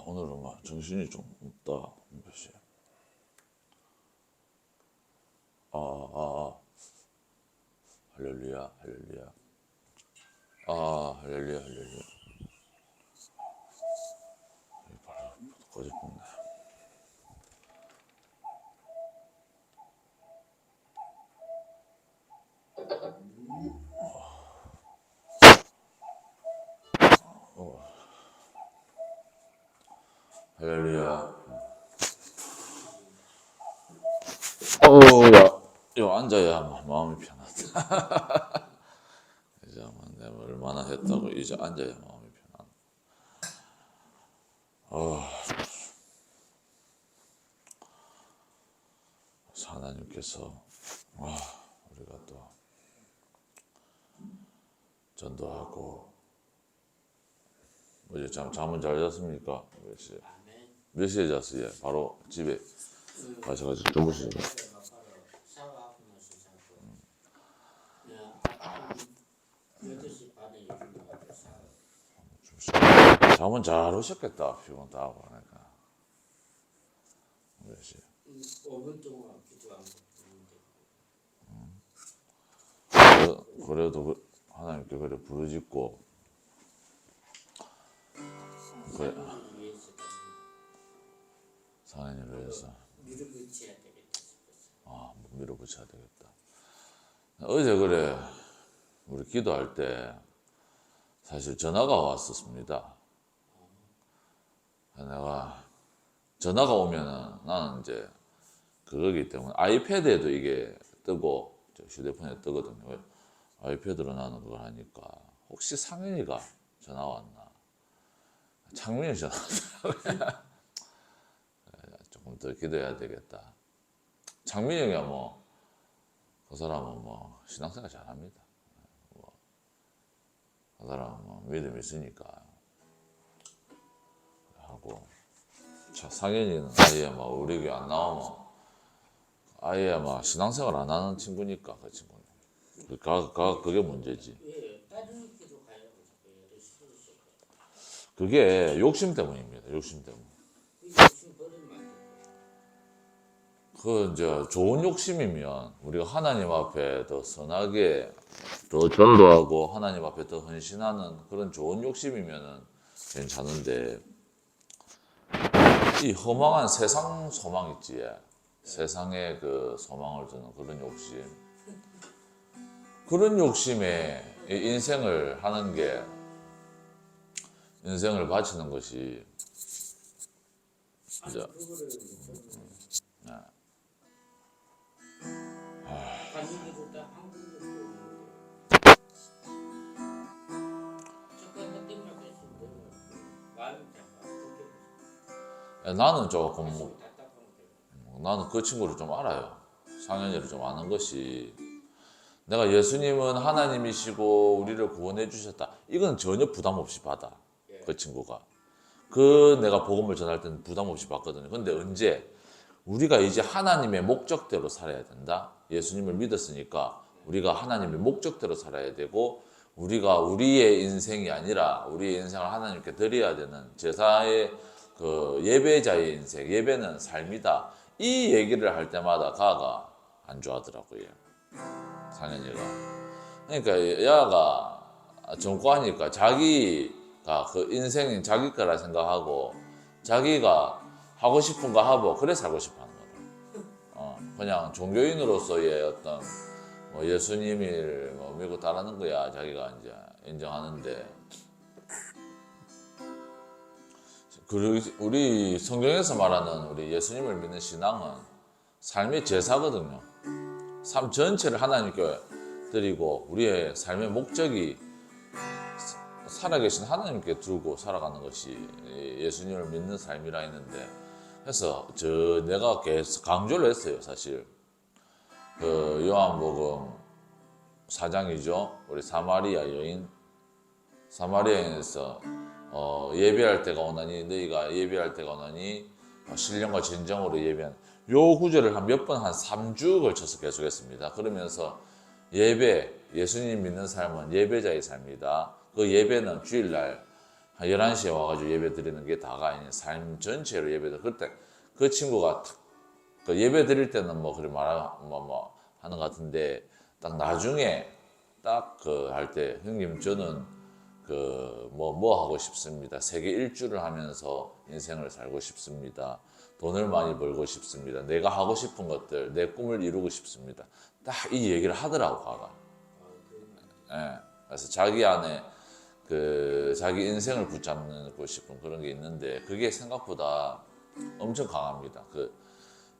오늘은 막 정신이 좀 없다. 몇시? 할렐루야, 할렐루야. 할렐루야, 할렐루야. 바로 꺼졌네. 할렐루야. 야, 앉아야 마음이 편하다. 이제 내가 얼마나 했다고 이제 앉아야 마음이 편하다. 하나님께서 우리가 또 전도하고 어제 잠은 잘 잤습니까? 몇 시에 잤어요? 바로 집에 가셔가지고 주무시고. 잠은 잘 오셨겠다. 피곤 다 하고 그러니까. 몇 시? 5분 동안 기도한 거. 그래도 하나님께 그래 부르짖고 그래 사나님을 위해서 밀어붙여야 되겠다 싶었어. 밀어붙여야 되겠다. 어제 그래 우리 기도할 때 사실 전화가 왔었습니다. 내가 전화가 오면은 나는 이제 그거기 때문에 아이패드에도 이게 뜨고 휴대폰에 뜨거든요. 아이패드로 나는 그걸 하니까 혹시 상현이가 전화 왔나? 창민이 전화 왔나? 조금 더 기도해야 되겠다. 창민이 형이야 그 사람은 신앙생활 잘합니다. 그 사람은 믿음이 있으니까 하고 상현이는 아예 우리 교회 안 나오면 아예 신앙생활 안 하는 친구니까 그 친구는 그게 문제지. 왜 다른 기도 가요? 자꾸 싫어서. 그게 욕심 때문입니다. 욕심 때문. 욕심 버리면 안 돼. 그 이제 좋은 욕심이면 우리가 하나님 앞에 더 선하게 더 전도하고 하나님 앞에 더 헌신하는 그런 좋은 욕심이면은 괜찮은데 이 허망한 세상 소망 있지. 세상에 그 소망을 두는 그런 욕심. 그런 욕심에 인생을 하는 게 인생을 바치는 것이 이제 반인기도 다 한국도 없는데. 잠깐 헛되면 됐는데 마음이 다 바뀌어. 나는 조금 답답한 거. 나는 그 친구를 좀 알아요. 상현이를 좀 아는 것이 내가 예수님은 하나님이시고 우리를 구원해 주셨다. 이건 전혀 부담 없이 받아. 그 친구가. 내가 복음을 전할 때는 부담 없이 받거든요. 근데 언제 우리가 이제 하나님의 목적대로 살아야 된다. 예수님을 믿었으니까 우리가 하나님의 목적대로 살아야 되고 우리가 우리의 인생이 아니라 우리의 인생을 하나님께 드려야 되는 제사의 그 예배자의 인생, 예배는 삶이다. 이 얘기를 할 때마다 가가 안 좋아하더라고요. 상현이가. 그러니까 야가 전과하니까 자기가 그 인생이 자기 거라 생각하고 자기가 하고 싶은 거 하고 그래 살고 싶어 하는 거다. 그냥 종교인으로서의 어떤 예수님을 믿고 따르는 거야 자기가 이제 인정하는데 우리 성경에서 말하는 우리 예수님을 믿는 신앙은 삶의 제사거든요. 삶 전체를 하나님께 드리고 우리의 삶의 목적이 살아계신 하나님께 두고 살아가는 것이 예수님을 믿는 삶이라 했는데 그래서 내가 계속 강조를 했어요. 사실 그 요한복음 4장이죠. 우리 사마리아 여인에서 예배할 때가 오나니 너희가 예배할 때가 오나니 신령과 진정으로 예배한 요 구절을 한 몇 번 한 3주 걸쳐서 계속했습니다. 그러면서 예수님 믿는 삶은 예배자의 삶이다. 그 예배는 주일날 한 11시에 와가지고 예배 드리는 게 다가 아닌 삶 전체로 예배드. 그때 그 친구가 그 예배 드릴 때는 뭐 그래 뭐 하는 것 같은데 딱 나중에 딱 그 할 때 형님 저는 그 뭐 하고 싶습니다. 세계 일주를 하면서 인생을 살고 싶습니다. 돈을 많이 벌고 싶습니다. 내가 하고 싶은 것들, 내 꿈을 이루고 싶습니다. 딱 이 얘기를 하더라고 가가. 예. 그래서 자기 안에 그 자기 인생을 붙잡고 싶은 그런 게 있는데 그게 생각보다 엄청 강합니다.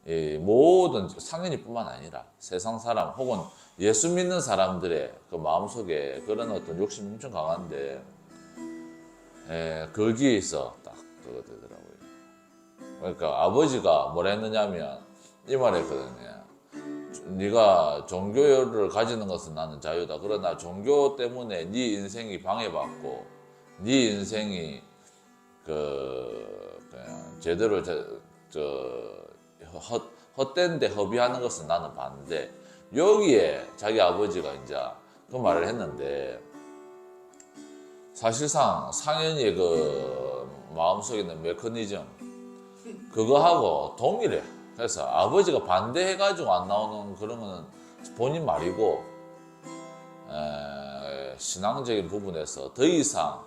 이 모든 상현이뿐만 아니라 세상 사람 혹은 예수 믿는 사람들의 그 마음속에 그런 어떤 욕심이 엄청 강한데 거기에서 딱 그거 되더라고요. 그러니까 아버지가 뭐라 했느냐면 이 말했거든요. 네가 종교를 가지는 것은 나는 자유다. 그러나 종교 때문에 네 인생이 방해받고 네 인생이 그냥 제대로 헛된데 허비하는 것은 나는 반대. 여기에 자기 아버지가 이제 그 말을 했는데 사실상 상현이의 그 마음속에 있는 메커니즘 그거하고 동일해. 그래서 아버지가 반대해가지고 안 나오는 그런 거는 본인 말이고 신앙적인 부분에서 더 이상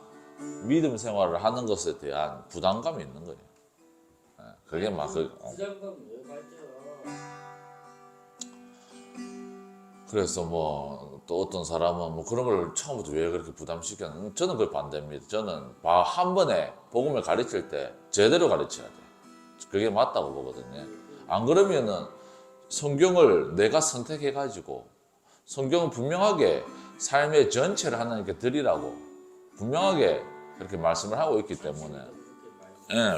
믿음 생활을 하는 것에 대한 부담감이 있는 거예요. 그게 막 부담감 왜 가져? 그래서 뭐 또 어떤 사람은 뭐 그런 걸 처음부터 왜 그렇게 부담시켰는지 저는 그걸 반대입니다. 저는 한 번에 복음을 가르칠 때 제대로 가르쳐야 돼. 그게 맞다고 보거든요. 안 그러면은 성경을 내가 선택해가지고 성경은 분명하게 삶의 전체를 하나님께 드리라고 분명하게 그렇게 말씀을 하고 있기 때문에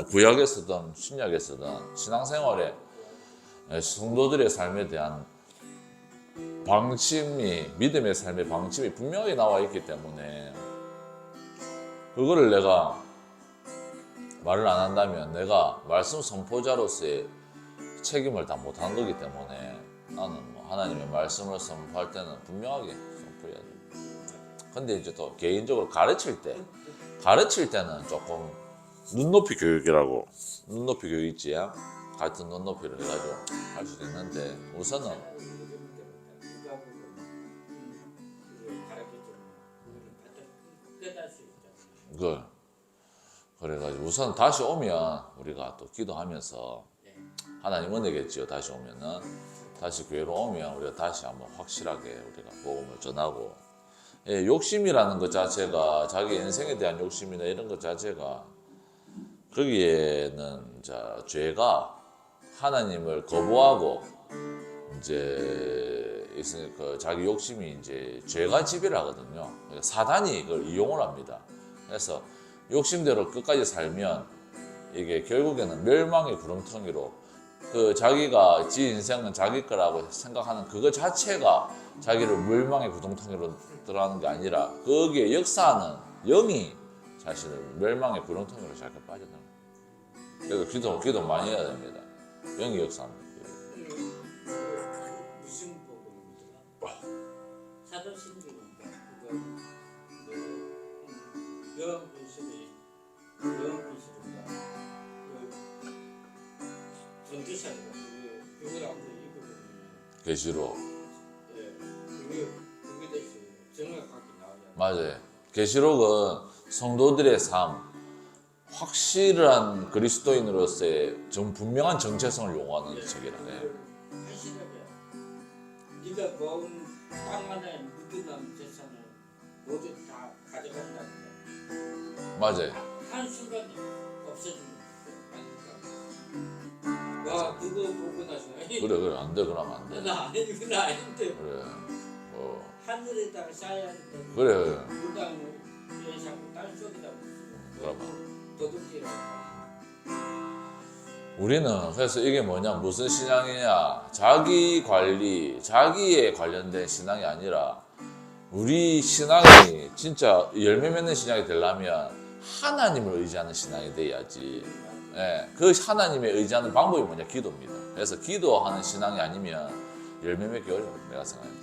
구약에서든 신약에서든 신앙생활에 성도들의 삶에 대한 방침이 믿음의 삶의 방침이 분명히 나와 있기 때문에 그거를 내가 말을 안 한다면 내가 말씀 선포자로서의 책임을 다 못하는 거기 때문에 나는 뭐 하나님의 말씀을 선포할 때는 분명하게 선포해야 돼. 근데 이제 또 개인적으로 가르칠 때는 조금 눈높이 교육이라고 눈높이 교육 있지? 같은 눈높이를 해가지고 할 수도 있는데 우선은 그래가지고 우선 다시 오면 우리가 또 기도하면서 하나님 은혜겠지요. 다시 오면은 다시 교회로 오면 우리가 다시 한번 확실하게 우리가 복음을 전하고 욕심이라는 것 자체가 자기 인생에 대한 욕심이나 이런 것 자체가 거기에는 죄가 하나님을 거부하고 이제 있으니까 자기 욕심이 이제 죄가 지배를 하거든요. 그러니까 사단이 그걸 이용을 합니다. 그래서 욕심대로 끝까지 살면 이게 결국에는 멸망의 구렁텅이로 그 자기가 지 인생은 자기 거라고 생각하는 그거 자체가 자기를 멸망의 구렁텅이로 들어가는 게 아니라 거기에 역사하는 영이 자신을 멸망의 구렁텅이로 자꾸 빠져나가요. 그래서 기도 많이 해야 됩니다. 영이 역사합니다. 무슨 복음이더라? 사도신경인가? 요한계시록인가? 전도사인가? 그걸 아무도 읽어보면 계시록 그게 대해서 정확하게 나와요. 맞아요. 계시록은 성도들의 삶, 확실한 그리스도인으로서의 분명한 정체성을 요구하는 책이라. 하시라고요. 네가 모은 땅 하나에 묻어난 재산을 모두 다 가져간다는 거야. 맞아요. 한순간에 없어지는 거야. 와 그거 보고 나서 그래 안 돼. 그러면 안 돼. 나 아닌데 그래. 하늘에다가 쌓아야 된다고. 그래. 그 땅을 왜 자꾸 땅 속에다 그러면. 도둑질을 우리는 그래서 이게 뭐냐 무슨 신앙이냐 자기 관리 자기에 관련된 신앙이 아니라 우리 신앙이 진짜 열매 맺는 신앙이 되려면 하나님을 의지하는 신앙이 돼야지. 그 하나님의 의지하는 방법이 뭐냐 기도입니다. 그래서 기도하는 신앙이 아니면 열매 맺기 어려워요. 내가 생각해요.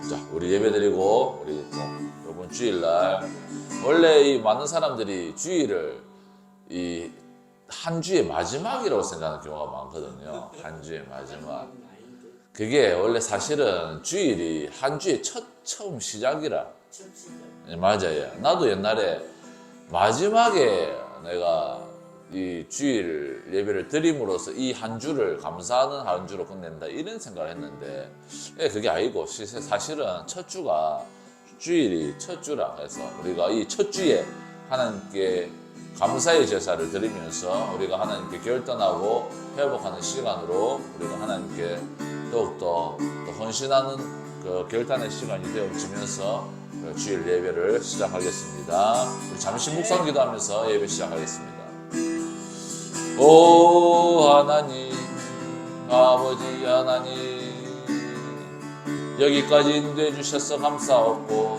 자, 우리 예배드리고 우리 또 이번 주일날 원래 이 많은 사람들이 주일을 이 한 주의 마지막이라고 생각하는 경우가 많거든요. 한 주의 마지막. 그게 원래 사실은 주일이 한 주의 처음 시작이라. 네, 맞아요. 나도 옛날에 마지막에 내가 이 주일 예배를 드림으로써 이 한 주를 감사하는 한 주로 끝낸다 이런 생각을 했는데 그게 아니고 사실은 첫 주가 주일이 첫 주라 해서 우리가 이 첫 주에 하나님께 감사의 제사를 드리면서 우리가 하나님께 결단하고 회복하는 시간으로 우리가 하나님께 더욱더 또 헌신하는 그 결단의 시간이 되어지면서 주일 예배를 시작하겠습니다. 우리 잠시 묵상 기도하면서 예배 시작하겠습니다. 오 하나님, 아버지 하나님, 여기까지 인도해 주셔서 감사하고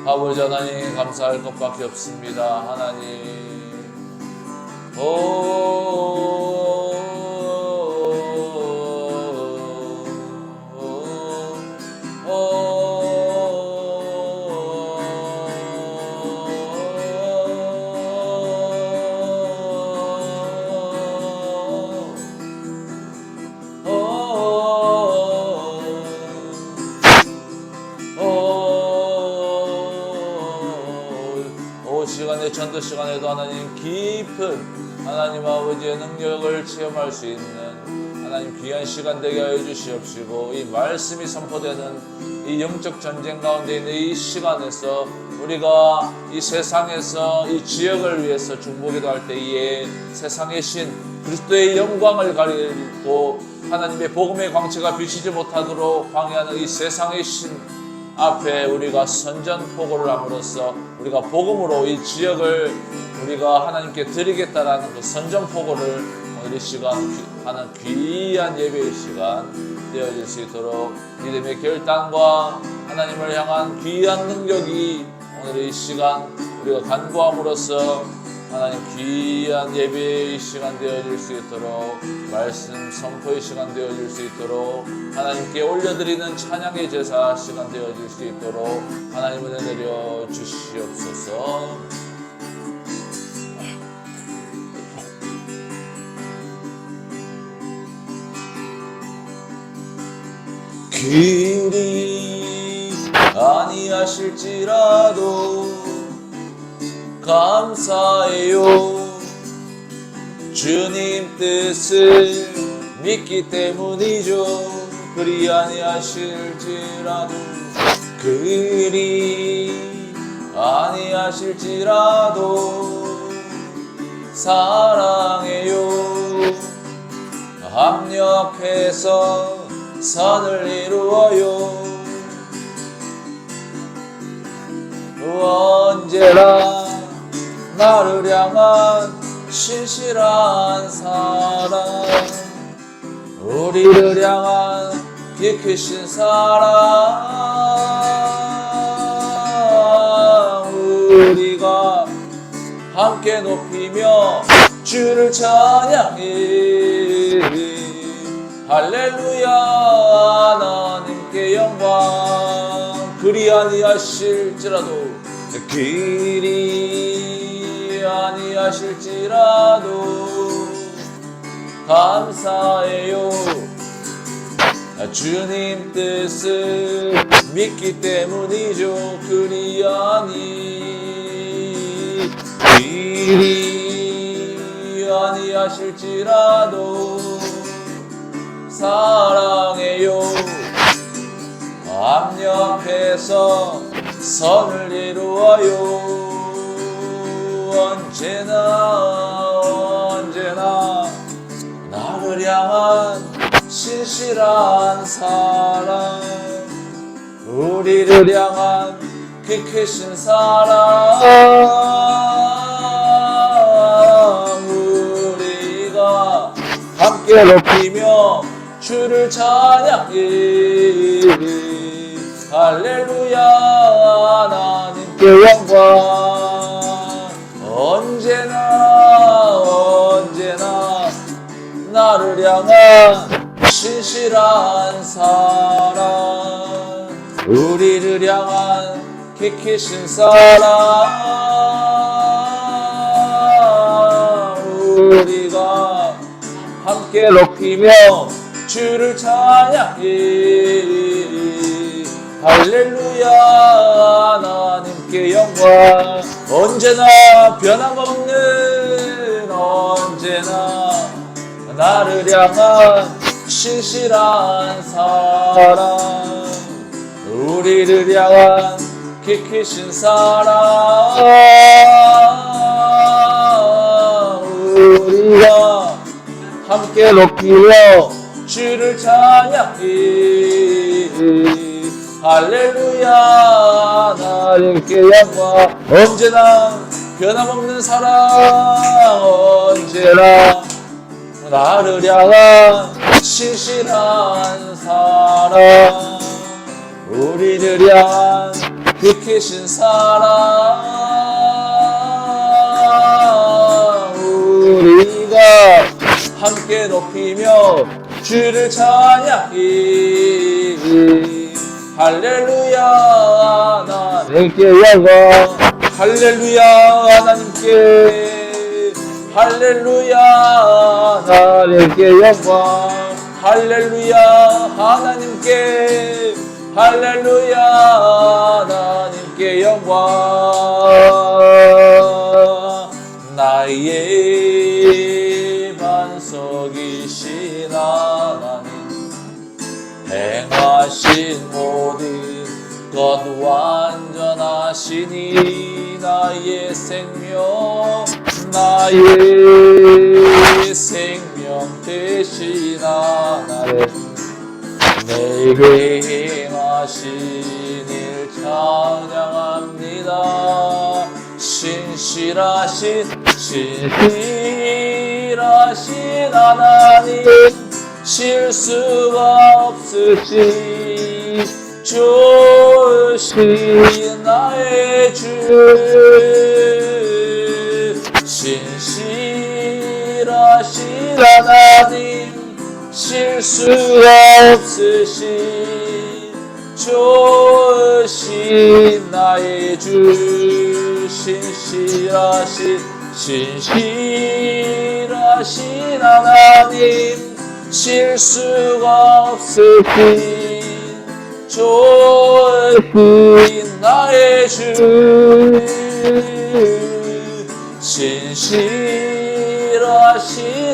아버지 하나님 감사할 것밖에 없습니다. 하나님 시간에 전도 시간에도 하나님 깊은 하나님 아버지의 능력을 체험할 수 있는 하나님 귀한 시간 되게 하여 주시옵시고 이 말씀이 선포되는 이 영적 전쟁 가운데 있는 이 시간에서 우리가 이 세상에서 이 지역을 위해서 중보기도 할 때에 세상의 신 그리스도의 영광을 가리고 하나님의 복음의 광채가 비치지 못하도록 방해하는 이 세상의 신 앞에 우리가 선전포고를 함으로써 우리가 복음으로 이 지역을 우리가 하나님께 드리겠다라는 그 선전포고를 오늘 이 시간 하는 귀한 예배의 시간 되어질 수 있도록 믿음의 결단과 하나님을 향한 귀한 능력이 오늘 이 시간 우리가 간구함으로써 하나님 귀한 예배의 시간 되어질 수 있도록 말씀 선포의 시간 되어질 수 있도록 하나님께 올려드리는 찬양의 제사 시간 되어질 수 있도록 하나님 은혜 내려 주시옵소서. 길이 아니하실지라도 감사해요. 주님 뜻을 믿기 때문이죠. 그리 아니하실지라도 그리 아니하실지라도 사랑해요. 합력해서 선을 이루어요. 언제나 나를 향한 신실한 사랑 우리를 향한 키 크신 사랑 우리가 함께 높이며 주를 찬양해 할렐루야 하나님께 영광 그리 아니하실지라도 그리 아니하실지라도 감사해요. 주님 뜻을 믿기 때문이죠. 그리 아니하실지라도 사랑해요. 합력해서 선을 이루어요. 언제나 나를 향한 신실한 사랑 우리를 향한 그 크신 사랑 우리가 함께 높이며 주를 찬양해 할렐루야 하나님께 영광. 언제나 나를 향한 신실한 사랑, 우리를 향한 키키신 사랑, 우리가 함께 높이며 주를 찬양해. 할렐루야. 하나님께 영광. 언제나 변함없는, 언제나 나를 향한 신실한 사랑, 우리를 향한 키키신 사랑, 우리가 함께 높이며 주를 찬양해. 할렐루야. 하나님께 영광. 언제나 변함없는 사랑, 언제나 나를 향한 신실한 사랑, 우리를 향한 지키신 사랑, 우리가 함께 높이며 주를 찬양해. 할렐루야. 하나님께 영광. 할렐루야. 하나님께, 할렐루야. 하나님께 영광. 할렐루야. 하나님께, 할렐루야. 하나님께 영광. 나의 반석이신 하나님, 행하신 모든 것 완전하시니, 나의 생명, 나의 생명 되신 하나님, 내게 행하신 일 찬양합니다. 신실하신 하나님, 실수가 없으신 좋으신 나의 주, 신실하신 하나님, 실수가 없으신 좋으신 나의 주, 신실하신 하나님, 실수가 없으신 좋으신 나의 주, 신실하신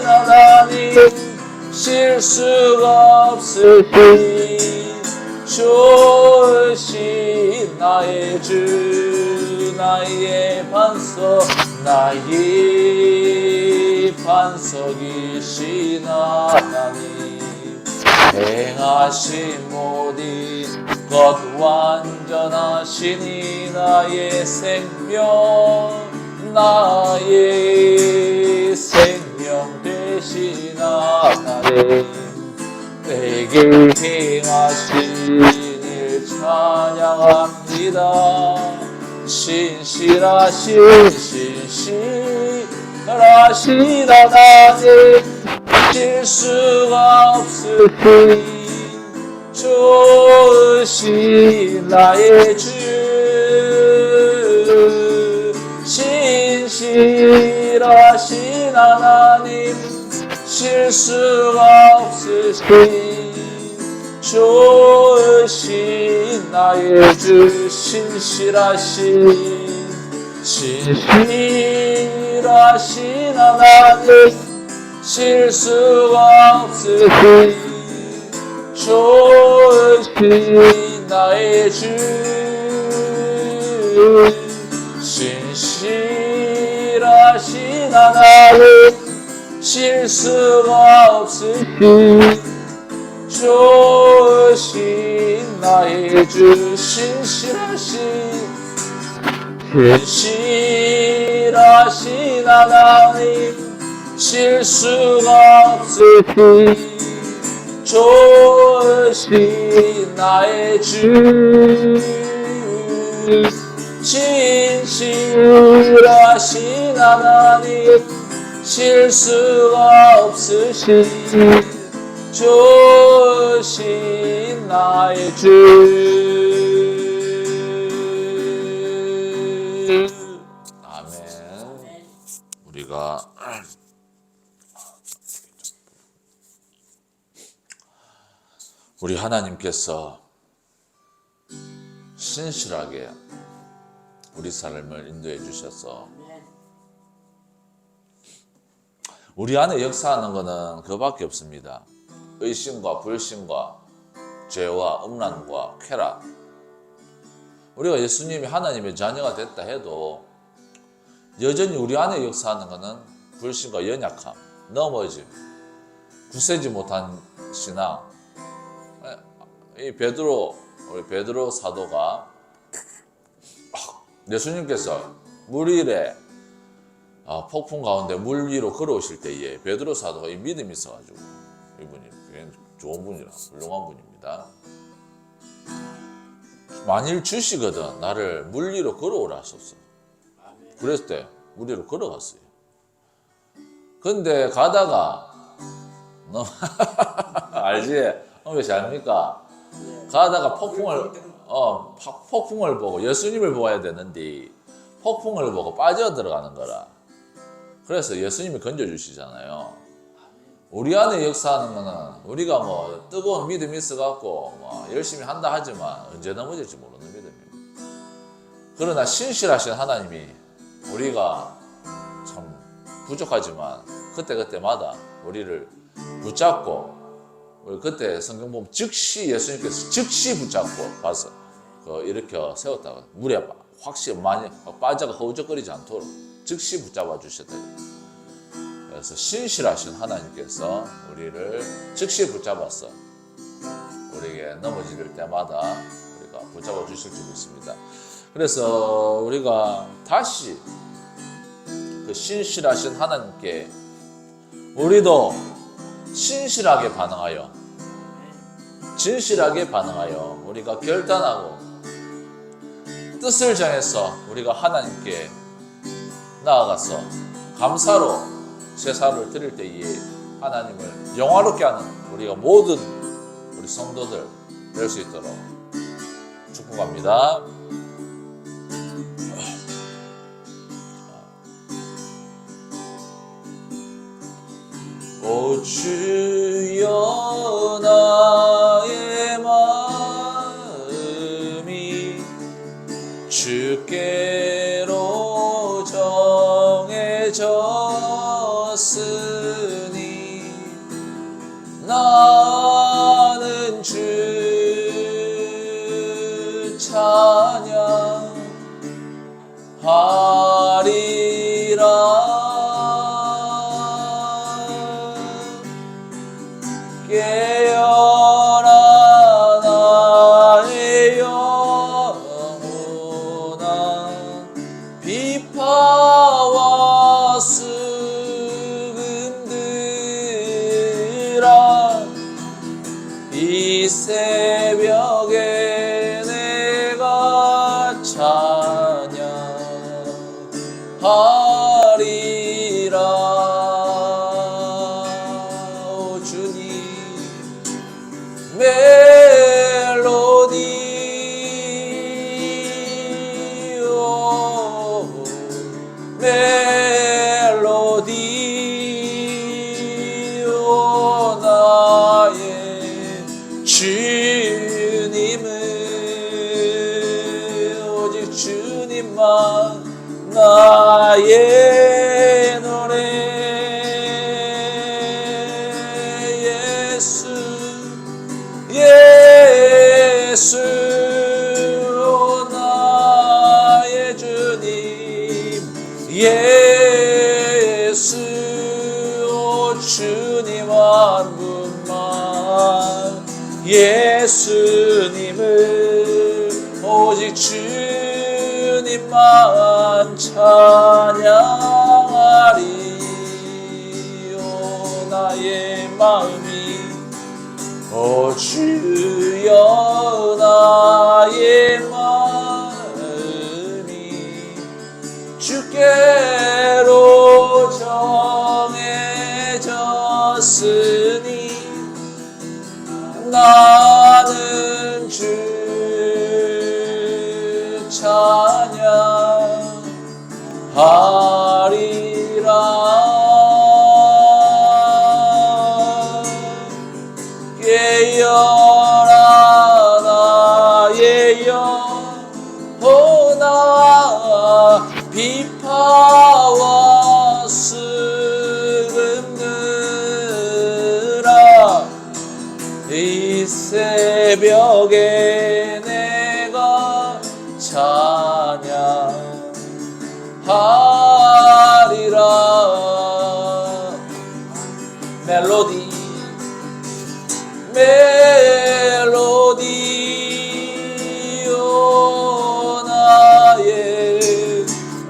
하나님, 실수가 없으신 좋으신 나의 주, 나의 반석, 나의 반석이신 하나님, 행하신 모든 것 완전하시니, 나의 생명, 나의 생명 되신 하나님, 내게 행하신 일 찬양합니다. 신실하신 하나님, 실수가 없으신 좋으신 나의 주, 신실하신 하나님, 실수가 없으신 좋으신 나의 주, 신실하신 하나님, 실수가 없으신 좋으신 나의 주, 신실하신 하나님, 실수가 없으신 좋으신 나의 주, 신실하신 하나님, 실수가 없으신 좋으신 나의 주, 진실하신 하나님 실수가 없으신 주신 나의 주. 아멘. 우리가 우리 하나님께서 신실하게 우리 삶을 인도해 주셔서 우리 안에 역사하는 것은 그밖에 없습니다. 의심과 불신과 죄와 음란과 쾌락. 우리가 예수님이 하나님의 자녀가 됐다 해도 여전히 우리 안에 역사하는 것은 불신과 연약함, 넘어짐, 굳세지 못한 신앙. 이 우리 베드로 사도가 예수님께서 물 위에 폭풍 가운데 물 위로 걸어오실 때에 베드로 사도가 이 믿음이 있어가지고 이분이 굉장히 좋은 분이라 훌륭한 분입니다. 만일 주시거든 나를 물 위로 걸어오라 하셨어. 그랬을 때 물 위로 걸어갔어요. 근데 가다가 너 알지? 왜 잘합니까? 가다가 폭풍을 보고 예수님을 보아야 되는데 폭풍을 보고 빠져 들어가는 거라. 그래서 예수님이 건져주시잖아요. 우리 안에 역사하는 거는 우리가 뭐 뜨거운 믿음이 있어갖고 뭐 열심히 한다 하지만 언제 넘어질지 모르는 믿음입니다. 그러나 신실하신 하나님이 우리가 참 부족하지만 그때마다 우리를 붙잡고 우리 그때 성경 보면 즉시 예수님께서 즉시 붙잡고 봐서 일으켜 세웠다고 물에 확실히 많이 빠져가 허우적거리지 않도록 즉시 붙잡아 주셨다. 그래서 신실하신 하나님께서 우리를 즉시 붙잡았어. 우리에게 넘어질 때마다 우리가 붙잡아 주실 줄 믿습니다. 그래서 우리가 다시 그 신실하신 하나님께 우리도 신실하게 반응하여 진실하게 반응하여 우리가 결단하고 뜻을 정해서 우리가 하나님께 나아가서 감사로 제사를 드릴 때에 하나님을 영화롭게 하는 우리가 모든 우리 성도들 될 수 있도록 축복합니다. 오 주여 나의 마음이 주께로 정해졌으니 나는 주 찬양하리라. 깨어라 나의 영혼아 비파와 수금들아 이 새벽에 내가 찬양하리라. 멜로디 오 나의 주님은 오직 주님만 나의 노래. 예수 오 나의 주님 예수 오 주님 한 분만 예수님을 오직 주님만 찬양하리. 오 나의 마음이 오 주여 나의 마음이 주 찬양하리라. 깨어라 나의 영혼아, 비파와 슬픔들아, 이 새벽에 내가 찬양하리라. 멜로디 멜로디요 나의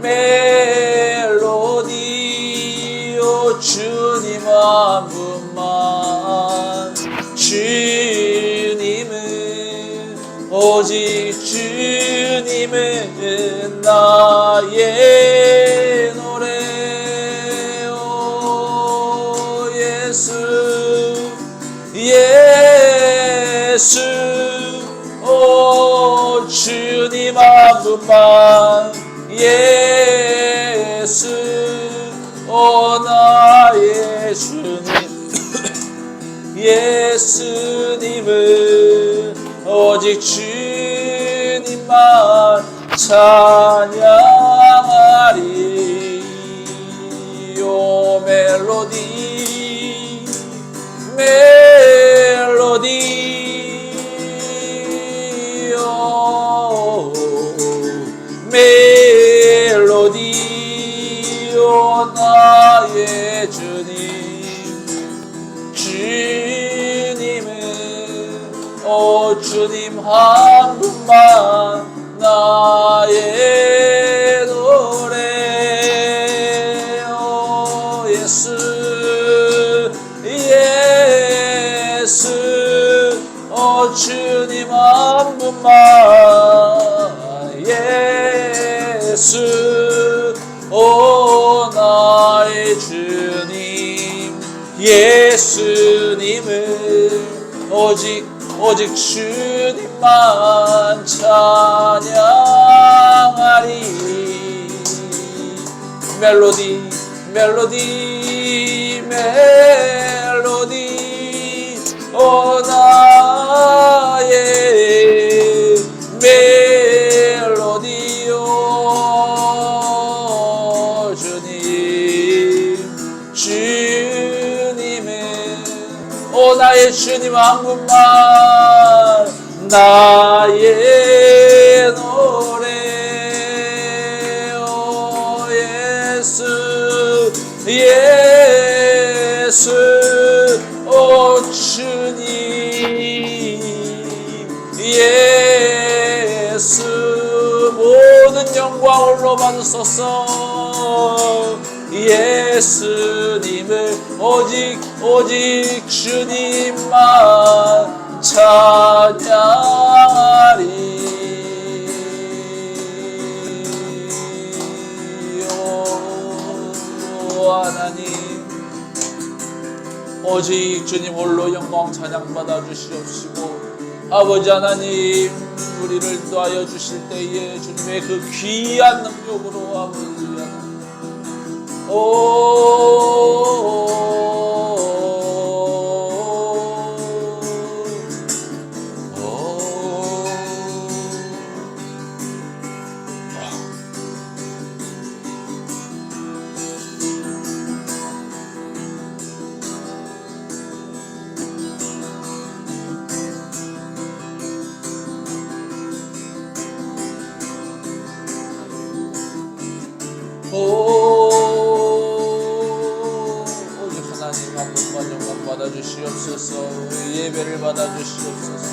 멜로디요, 주님 한 분만, 주님은 오직 주님은 나의 노래. 오 예수 예수, 오 주님 한 분만, 예수, 오 나의 주님. 예수님은 오직 주님만 찬양하리. 요 멜로디 멜로디요 멜로디요 나의 주님. 주님은 오 주님 한 분만, 나의 노래. 오 예수 예수, 오 주님 한 분만, 예수, 오 나의 주님. 예수님은 오직 주님만 찬양하리. 멜로디 오 나의 멜로디요 주님. 주님은 오 나의 주님 한 분만, 나의 노래. 오 예수 예수, 오 주님. 예수 모든 영광 홀로 받으소서. 예수님을 오직 주님만 찬양하리. 오 하나님, 오직 주님 홀로 영광 찬양 받아 주시옵시고, 아버지 하나님, 우리를 인도하여 주실 때에 주님의 그 귀한 능력으로 아버지 하나님, 오직 하나님 한 분만 영광 받아주시옵소서. 예배를 받아주시옵소서.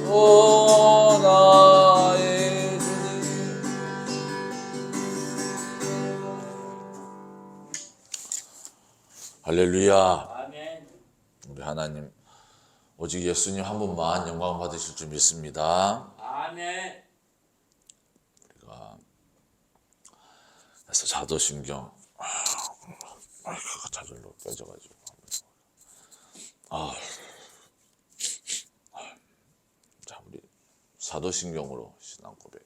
오 나의 주님. 할렐루야. 아멘. 우리 하나님 오직 예수님 한 분만 영광 받으실 줄 믿습니다. 아멘. 우리가 그래서 사도신경 마이크가 자절로 깨져가지고 자 우리 사도신경으로 신앙 고백.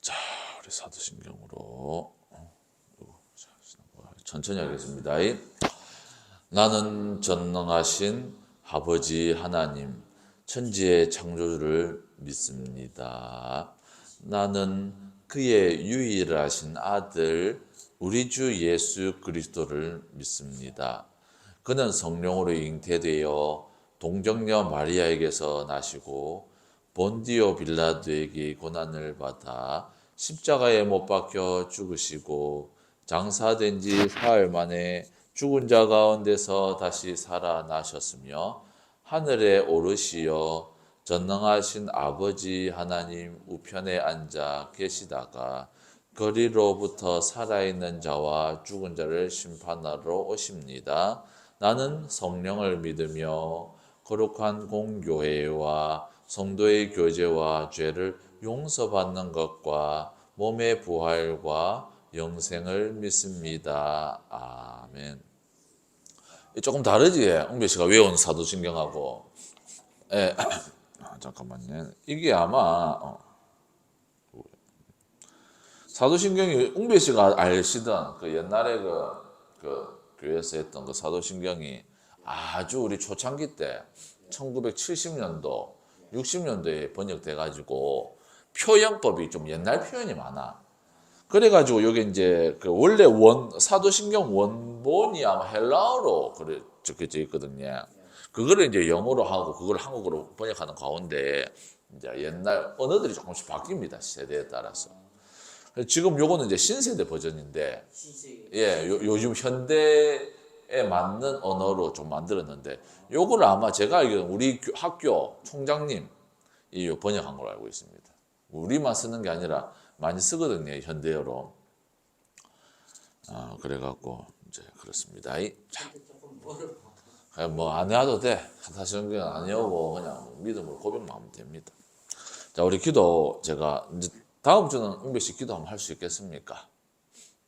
자 우리 사도신경으로 천천히 하겠습니다. 나는 전능하신 아버지 하나님 천지의 창조주를 믿습니다. 나는 그의 유일하신 아들 우리 주 예수 그리스도를 믿습니다. 그는 성령으로 잉태되어 동정녀 마리아에게서 나시고 본디오 빌라도에게 고난을 받아 십자가에 못 박혀 죽으시고 장사된 지 사흘 만에 죽은 자 가운데서 다시 살아나셨으며 하늘에 오르시어 전능하신 아버지 하나님 우편에 앉아 계시다가 거리로부터 살아있는 자와 죽은 자를 심판하러 오십니다. 나는 성령을 믿으며 거룩한 공교회와 성도의 교제와 죄를 용서받는 것과 몸의 부활과 영생을 믿습니다. 아멘. 조금 다르지? 웅배 씨가 외운 사도신경하고. 예. 잠깐만요. 이게 아마 사도신경이 웅배 씨가 알시던 그 옛날에 그 교회에서 했던 그 사도신경이 아주 우리 초창기 때 1970년도, 60년도에 번역돼 가지고 표현법이 좀 옛날 표현이 많아. 그래가지고 여기 이제 그 원래 사도신경 원본이 아마 헬라어로 그래 적혀져 있거든요. 그거를 이제 영어로 하고 그걸 한국어로 번역하는 가운데 이제 옛날 언어들이 조금씩 바뀝니다. 세대에 따라서. 지금 요거는 이제 신세대 버전인데, 신세계. 예, 요즘 현대에 맞는 언어로 좀 만들었는데, 요거를 아마 제가 알기로는 우리 학교 총장님 이 번역한 걸로 알고 있습니다. 우리만 쓰는 게 아니라 많이 쓰거든요, 현대어로. 그래갖고 이제 그렇습니다. 자, 조금 어렵고. 뭐 안 해도 돼. 사실은 그냥 안 해오고 그냥 믿음으로 고백만 하면 됩니다. 자, 우리 기도 제가 이제 다음 주는 웅배 씨 기도 한번 할 수 있겠습니까?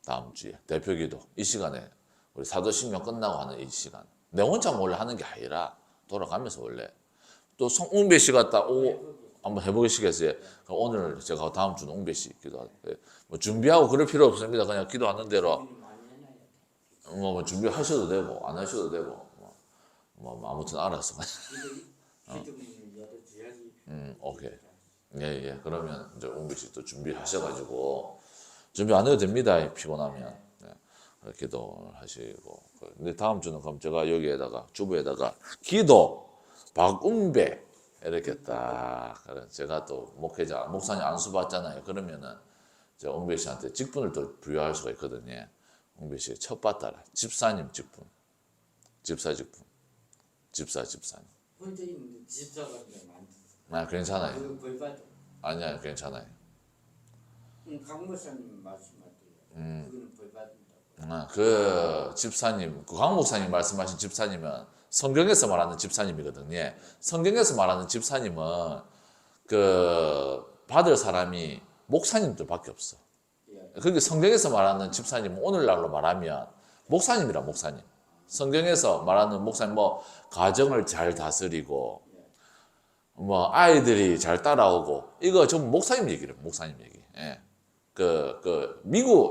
다음 주에 대표 기도 이 시간에 우리 사도신경 끝나고 하는 이 시간. 내 혼자 원래 하는 게 아니라 돌아가면서 원래 또 웅배 씨가 딱 오고 한번 해보시겠어요? 그럼 오늘 제가 다음 주는 웅배 씨 기도 뭐 준비하고 그럴 필요 없습니다. 그냥 기도하는 대로 뭐 준비하셔도 되고 안 하셔도 되고 뭐 아무튼 알아서. 오케이. 예. 그러면 이제 웅배 씨 또 준비하셔가지고 준비 안 해도 됩니다. 피곤하면. 네. 기도하시고. 근데 다음 주는 그럼 제가 여기에다가 주부에다가 기도 박웅배 이렇게 딱. 제가 또 목사님 안수 받잖아요. 그러면은 제가 웅배 씨한테 직분을 또 부여할 수가 있거든요. 웅배 씨 첫 받따라 집사님 직분, 집사 직분, 집사님. 혼자 있는 집사가 많아. 괜찮아요. 그거 벌 받아. 아니야, 괜찮아요. 강목사님 말씀하세요. 그거는 벌 받는다고. 그 집사님, 그 강 목사님 말씀하신 집사님은 성경에서 말하는 집사님이거든요. 성경에서 말하는 집사님은 그 받을 사람이 목사님들밖에 없어. 그게 성경에서 말하는 집사님은 오늘날로 말하면 목사님이라 목사님. 성경에서 말하는 목사님 뭐 가정을 잘 다스리고 뭐 아이들이 잘 따라오고 이거 전부 목사님 얘기를 목사님 얘기. 예.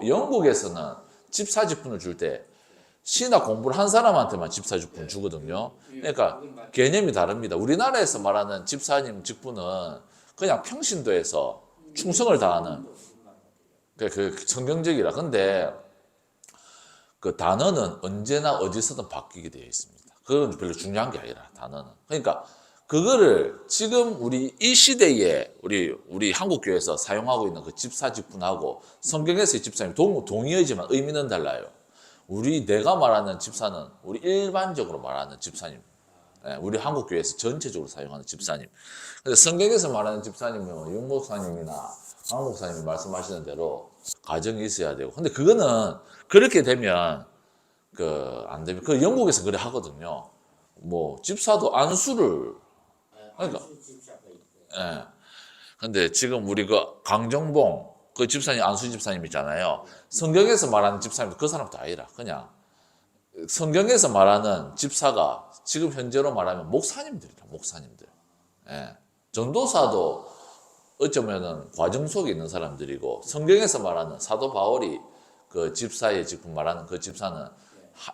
영국에서는 집사 직분을 줄 때 신학 공부를 한 사람한테만 집사 직분 주거든요. 그러니까 개념이 다릅니다. 우리나라에서 말하는 집사님 직분은 그냥 평신도에서 충성을 다하는 그 성경적이라. 근데 그 단어는 언제나 어디서든 바뀌게 되어 있습니다. 그건 별로 중요한 게 아니라 단어는. 그러니까 그거를 지금 우리 이 시대에 우리 한국 교회에서 사용하고 있는 그 집사 직분하고 성경에서의 집사님 동의어지만 의미는 달라요. 내가 말하는 집사는 우리 일반적으로 말하는 집사님, 우리 한국 교회에서 전체적으로 사용하는 집사님. 근데 성경에서 말하는 집사님은 윤 목사님이나 강 목사님이 말씀하시는 대로 가정이 있어야 되고. 근데 그거는 그렇게 되면 안 되면 그 영국에서 그래 하거든요. 뭐 집사도 안수를 그러니까 안수 집사가 있고. 예. 근데 지금 우리 그 강정봉 그 집사님 안수 집사님 있잖아요. 성경에서 말하는 집사님 그 사람도 아니라 그냥 성경에서 말하는 집사가 지금 현재로 말하면 목사님들이라 목사님들. 예. 전도사도 어쩌면은 과정 속에 있는 사람들이고 성경에서 말하는 사도 바울이 그 집사의 지금 말하는 그 집사는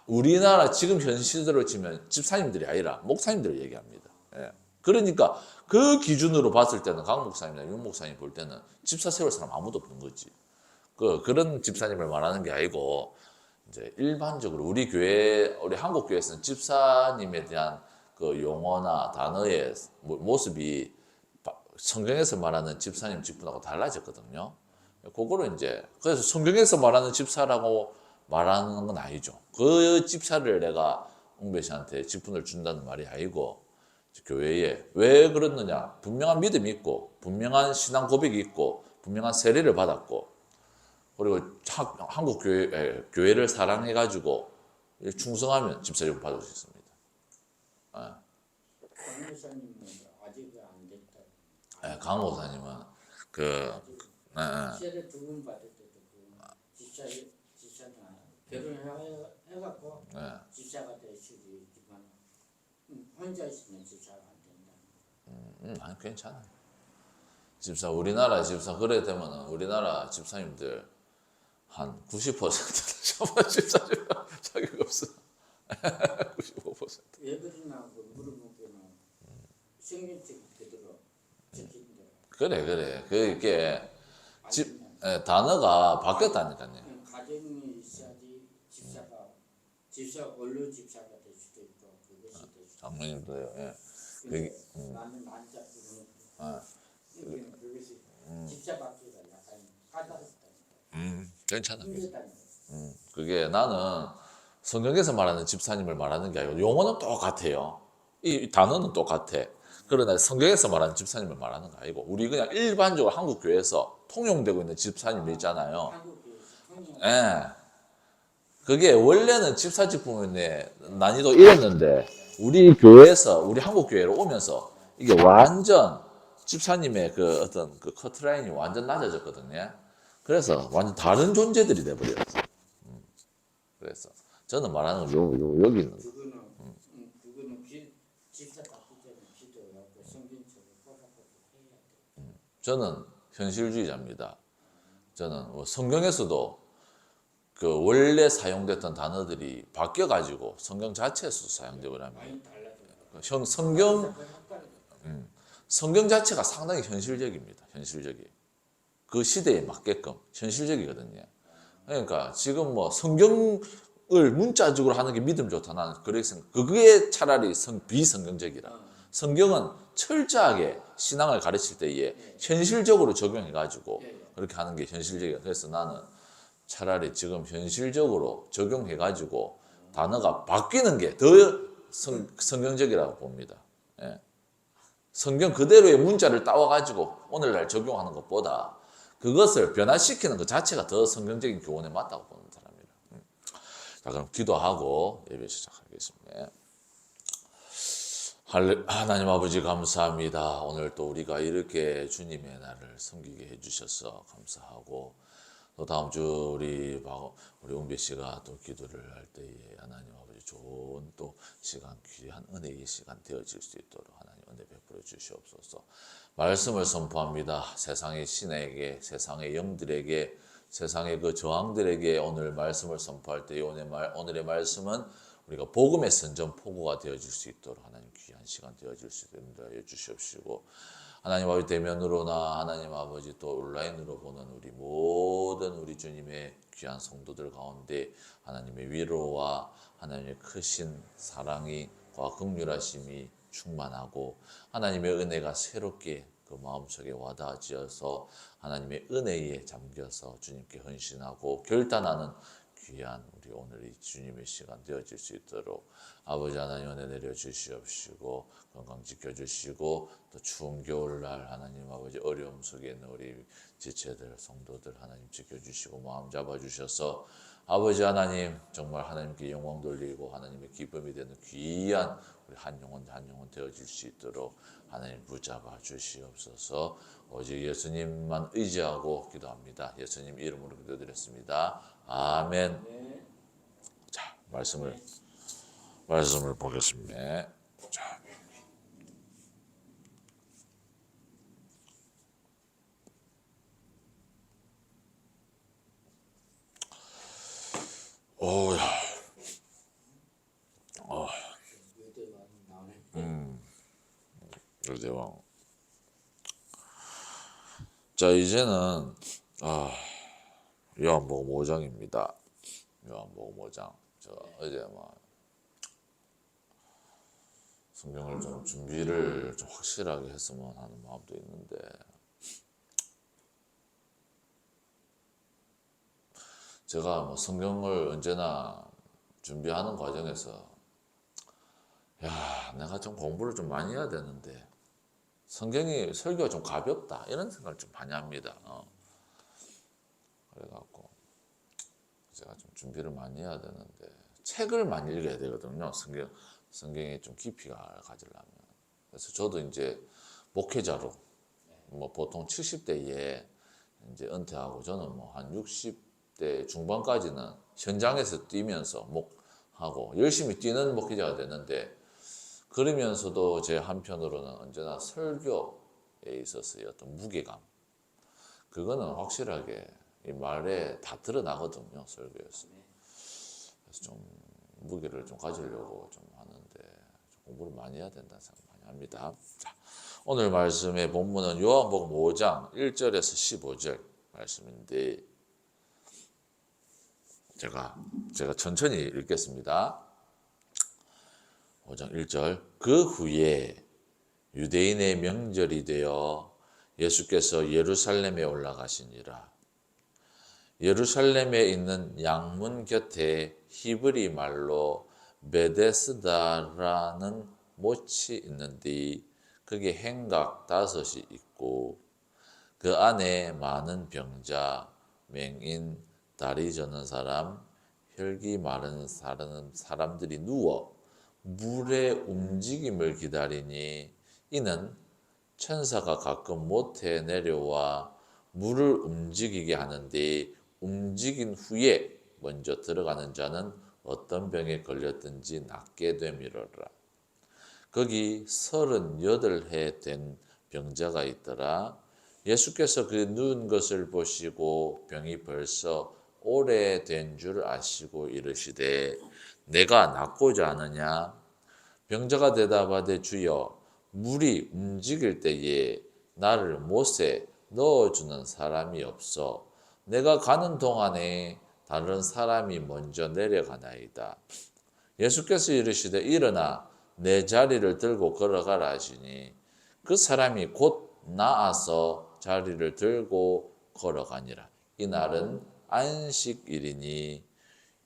우리나라 지금 현 시대로 치면 집사님들이 아니라 목사님들을 얘기합니다. 예. 그러니까 그 기준으로 봤을 때는 강 목사님이나 윤 목사님 볼 때는 집사 세울 사람 아무도 없는 거지. 그런 집사님을 말하는 게 아니고 이제 일반적으로 우리 교회 우리 한국 교회에서는 집사님에 대한 그 용어나 단어의 모습이 성경에서 말하는 집사님 직분하고 달라졌거든요. 그거를 이제 그래서 성경에서 말하는 집사라고 말하는 건 아니죠. 그 집사를 내가 웅배 씨한테 직분을 준다는 말이 아니고 교회에 왜 그렇느냐? 분명한 믿음이 있고 분명한 신앙 고백이 있고 분명한 세례를 받았고 그리고 한국 교회를 사랑해 가지고 충성하면 집사직을 받을 수 있습니다. 강 목사님은 아직 안 됐다. 강 목사님은 세례 두 번 받을 때도 집사는 결혼해갖고 집사가 될 수도 있지만 혼자 있으면 집사가 안 된다. 아니 괜찮아. 집사 우리나라 집사 그래 되면은 우리나라 집사님들 한 90%는 집사 자격 없어. 95%. 왜 그러나 물어보면 성경책 그대로 지킨다. 그래. 그게 단어가 바뀌었다니까요. 가정이 있어야지 집사 원로 집사가 될 수도 있고 그것이 될 수도 장모님도요. 예. 근데 나는 난자 그러는 그것이 집사 받기가 약간 까다롭다니까. 괜찮아. 힘들다니까. 그게 나는 성경에서 말하는 집사님을 말하는 게 아니고 용어는 똑같아요. 이 단어는 똑같아. 그러나 성경에서 말하는 집사님을 말하는 거 아니고 우리 그냥 일반적으로 한국 교회에서 통용되고 있는 집사님 있잖아요. 예. 그게 원래는 집사 직분의 난이도 이랬는데 우리 교회에서 우리 한국 교회로 오면서 이게 완전 집사님의 그 어떤 그 커트라인이 완전 낮아졌거든요. 그래서 완전 다른 존재들이 돼버렸어. 그래서 저는 말하는 건 여기 있는 거. 그거는 집사 받기 전에 기도하고 성경책을 꼬박꼬박 해야 돼. 저는 현실주의자입니다. 저는 성경에서도 그 원래 사용됐던 단어들이 바뀌어가지고 성경 자체에서 사용되고 나면 많이 달라져. 성경 자체가 상당히 현실적입니다. 현실적이 그 시대에 맞게끔 현실적이거든요. 그러니까 지금 뭐 성경을 문자적으로 하는 게 믿음 좋다. 나는 그렇게 생각. 그게 차라리 비성경적이라. 성경은 철저하게 신앙을 가르칠 때에 현실적으로 적용해가지고 그렇게 하는 게 현실적이야. 그래서 나는 차라리 지금 현실적으로 적용해가지고 단어가 바뀌는 게 더 성경적이라고 봅니다. 예. 성경 그대로의 문자를 따와가지고 오늘날 적용하는 것보다 그것을 변화시키는 것 자체가 더 성경적인 교훈에 맞다고 보는 사람이라. 자, 그럼 기도하고 예배 시작하겠습니다. 하나님 아버지 감사합니다. 오늘 또 우리가 이렇게 주님의 날을 섬기게 해주셔서 감사하고 또 다음 주 우리 은배 씨가 또 기도를 할 때에 하나님 아버지 좋은 또 시간 귀한 은혜의 시간 되어질 수 있도록 하나님 은혜 베풀어 주시옵소서. 말씀을 선포합니다. 세상의 신에게 세상의 영들에게 세상의 그 저항들에게 오늘 말씀을 선포할 때 오늘의 말씀은 우리가 복음의 선전포고가 되어질 수 있도록 하나님 귀한 시간 되어질 수 있도록 해주시옵시고 하나님 아버지 대면으로나 하나님 아버지 또 온라인으로 보는 우리 모든 우리 주님의 귀한 성도들 가운데 하나님의 위로와 하나님의 크신 사랑이 과 긍휼하심이 충만하고 하나님의 은혜가 새롭게 그 마음속에 와닿아지어서 하나님의 은혜에 잠겨서 주님께 헌신하고 결단하는 귀한 우리 오늘 이 주님의 시간 되어질 수 있도록 아버지 하나님 은혜 내려 주시옵시고 건강 지켜주시고 또 추운 겨울날 하나님 아버지 어려움 속에 있는 우리 지체들 성도들 하나님 지켜주시고 마음 잡아주셔서 아버지 하나님 정말 하나님께 영광 돌리고 하나님의 기쁨이 되는 귀한 우리 한 영혼 되어질 수 있도록 하나님 붙잡아 주시옵소서. 오직 예수님만 의지하고 기도합니다. 예수님 이름으로 기도드렸습니다. 아멘. 네. 자, 말씀을 보겠습니다. 자. 오야. 유대왕 나오네. 유대왕. 자, 이제는 요한복음 5장입니다. 요한복음 5장. 저 어제 성경을 좀 준비를 좀 확실하게 했으면 하는 마음도 있는데 제가 성경을 언제나 준비하는 과정에서 내가 좀 공부를 좀 많이 해야 되는데 성경이 설교가 좀 가볍다 이런 생각을 좀 많이 합니다. 그래갖고 제가 좀 준비를 많이 해야 되는데 책을 많이 읽어야 되거든요. 성경에 좀 깊이가 가지려면. 그래서 저도 이제 목회자로 보통 70대에 이제 은퇴하고 저는 한 60대 중반까지는 현장에서 뛰면서 목하고 열심히 뛰는 목회자가 되는데 그러면서도 제 한편으로는 언제나 설교에 있어서의 어떤 무게감 그거는 확실하게 이 말에 다 드러나거든요. 설교에서. 그래서 좀 무게를 좀 가지려고 좀 하는데 좀 공부를 많이 해야 된다는 생각 많이 합니다. 자, 오늘 말씀의 본문은 요한복음 5장 1절에서 15절 말씀인데 제가 천천히 읽겠습니다. 5장 1절. 그 후에 유대인의 명절이 되어 예수께서 예루살렘에 올라가시니라. 예루살렘에 있는 양문 곁에 히브리 말로 베데스다라는 못이 있는데 거기 행각 5이 있고 그 안에 많은 병자, 맹인, 다리 저는 사람, 혈기 마른 사람들이 누워 물의 움직임을 기다리니 이는 천사가 가끔 못에 내려와 물을 움직이게 하는데 움직인 후에 먼저 들어가는 자는 어떤 병에 걸렸든지 낫게 되미러라. 거기 38해 된 병자가 있더라. 예수께서 그 누운 것을 보시고 병이 벌써 오래된 줄 아시고 이르시되 내가 낫고자 하느냐? 병자가 대답하되 주여 물이 움직일 때에 나를 못에 넣어주는 사람이 없어 내가 가는 동안에 다른 사람이 먼저 내려가나이다. 예수께서 이르시되 일어나 내 자리를 들고 걸어가라 하시니 그 사람이 곧 나아서 자리를 들고 걸어가니라. 이날은 안식일이니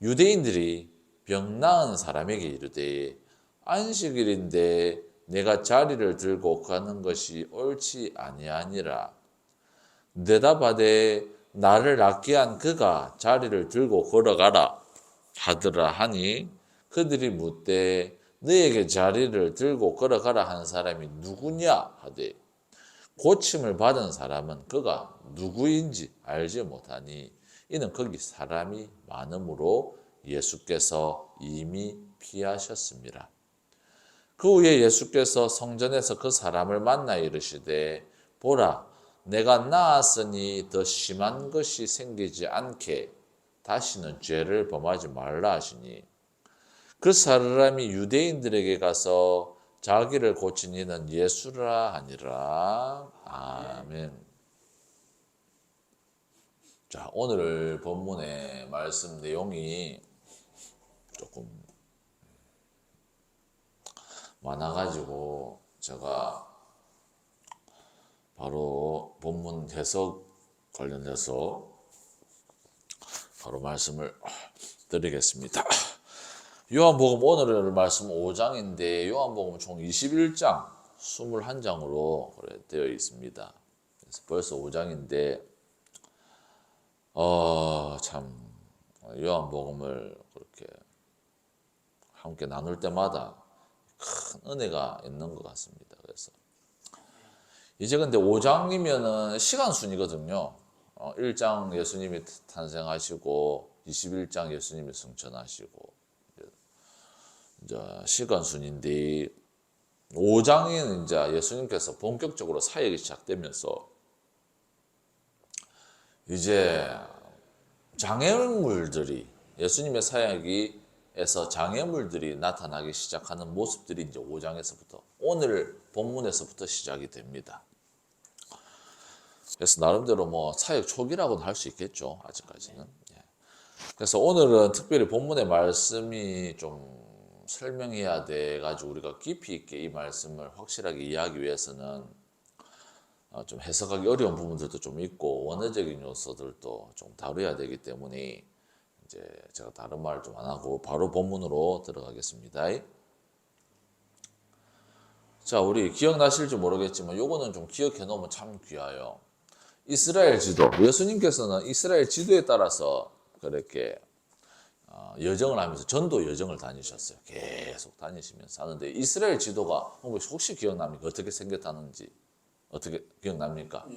유대인들이 병 나은 사람에게 이르되 안식일인데 내가 자리를 들고 가는 것이 옳지 아니하니라. 대답하되 나를 낫게 한 그가 자리를 들고 걸어가라 하더라 하니 그들이 묻되 너에게 자리를 들고 걸어가라 한 사람이 누구냐 하되 고침을 받은 사람은 그가 누구인지 알지 못하니 이는 거기 사람이 많음으로 예수께서 이미 피하셨습니다. 그 후에 예수께서 성전에서 그 사람을 만나 이르시되 보라 내가 나았으니 더 심한 것이 생기지 않게 다시는 죄를 범하지 말라 하시니 그 사람이 유대인들에게 가서 자기를 고친 이는 예수라 하니라. 아멘. 자, 오늘 본문의 말씀 내용이 조금 많아가지고 제가 바로 본문 해석 관련해서 바로 말씀을 드리겠습니다. 요한복음 오늘 말씀 5장인데 요한복음 총 21장 21장으로 되어 있습니다. 그래서 벌써 5장인데 참 요한복음을 그렇게 함께 나눌 때마다 큰 은혜가 있는 것 같습니다. 그래서 이제 근데 5장이면은 시간 순이거든요. 1장 예수님이 탄생하시고 21장 예수님이 승천하시고 이제 시간 순인데 5장에는 이제 예수님께서 본격적으로 사역이 시작되면서 이제 장애물들이 예수님의 사역에서 장애물들이 나타나기 시작하는 모습들이 이제 5장에서부터 오늘 본문에서부터 시작이 됩니다. 그래서 나름대로 뭐 사역 초기라고는 할 수 있겠죠. 아직까지는. 예. 그래서 오늘은 특별히 본문의 말씀이 좀 설명해야 돼 가지고 우리가 깊이 있게 이 말씀을 확실하게 이해하기 위해서는 좀 해석하기 어려운 부분들도 좀 있고 원어적인 요소들도 좀 다뤄야 되기 때문에 이제 제가 다른 말 좀 안 하고 바로 본문으로 들어가겠습니다. 자, 우리 기억나실지 모르겠지만 요거는 좀 기억해 놓으면 참 귀해요. 이스라엘 지도, 예수님께서는 이스라엘 지도에 따라서 그렇게 여정을 하면서 전도 여정을 다니셨어요. 계속 다니시면서 하는데 이스라엘 지도가 혹시 기억납니까? 어떻게 생겼다는지 어떻게 기억납니까?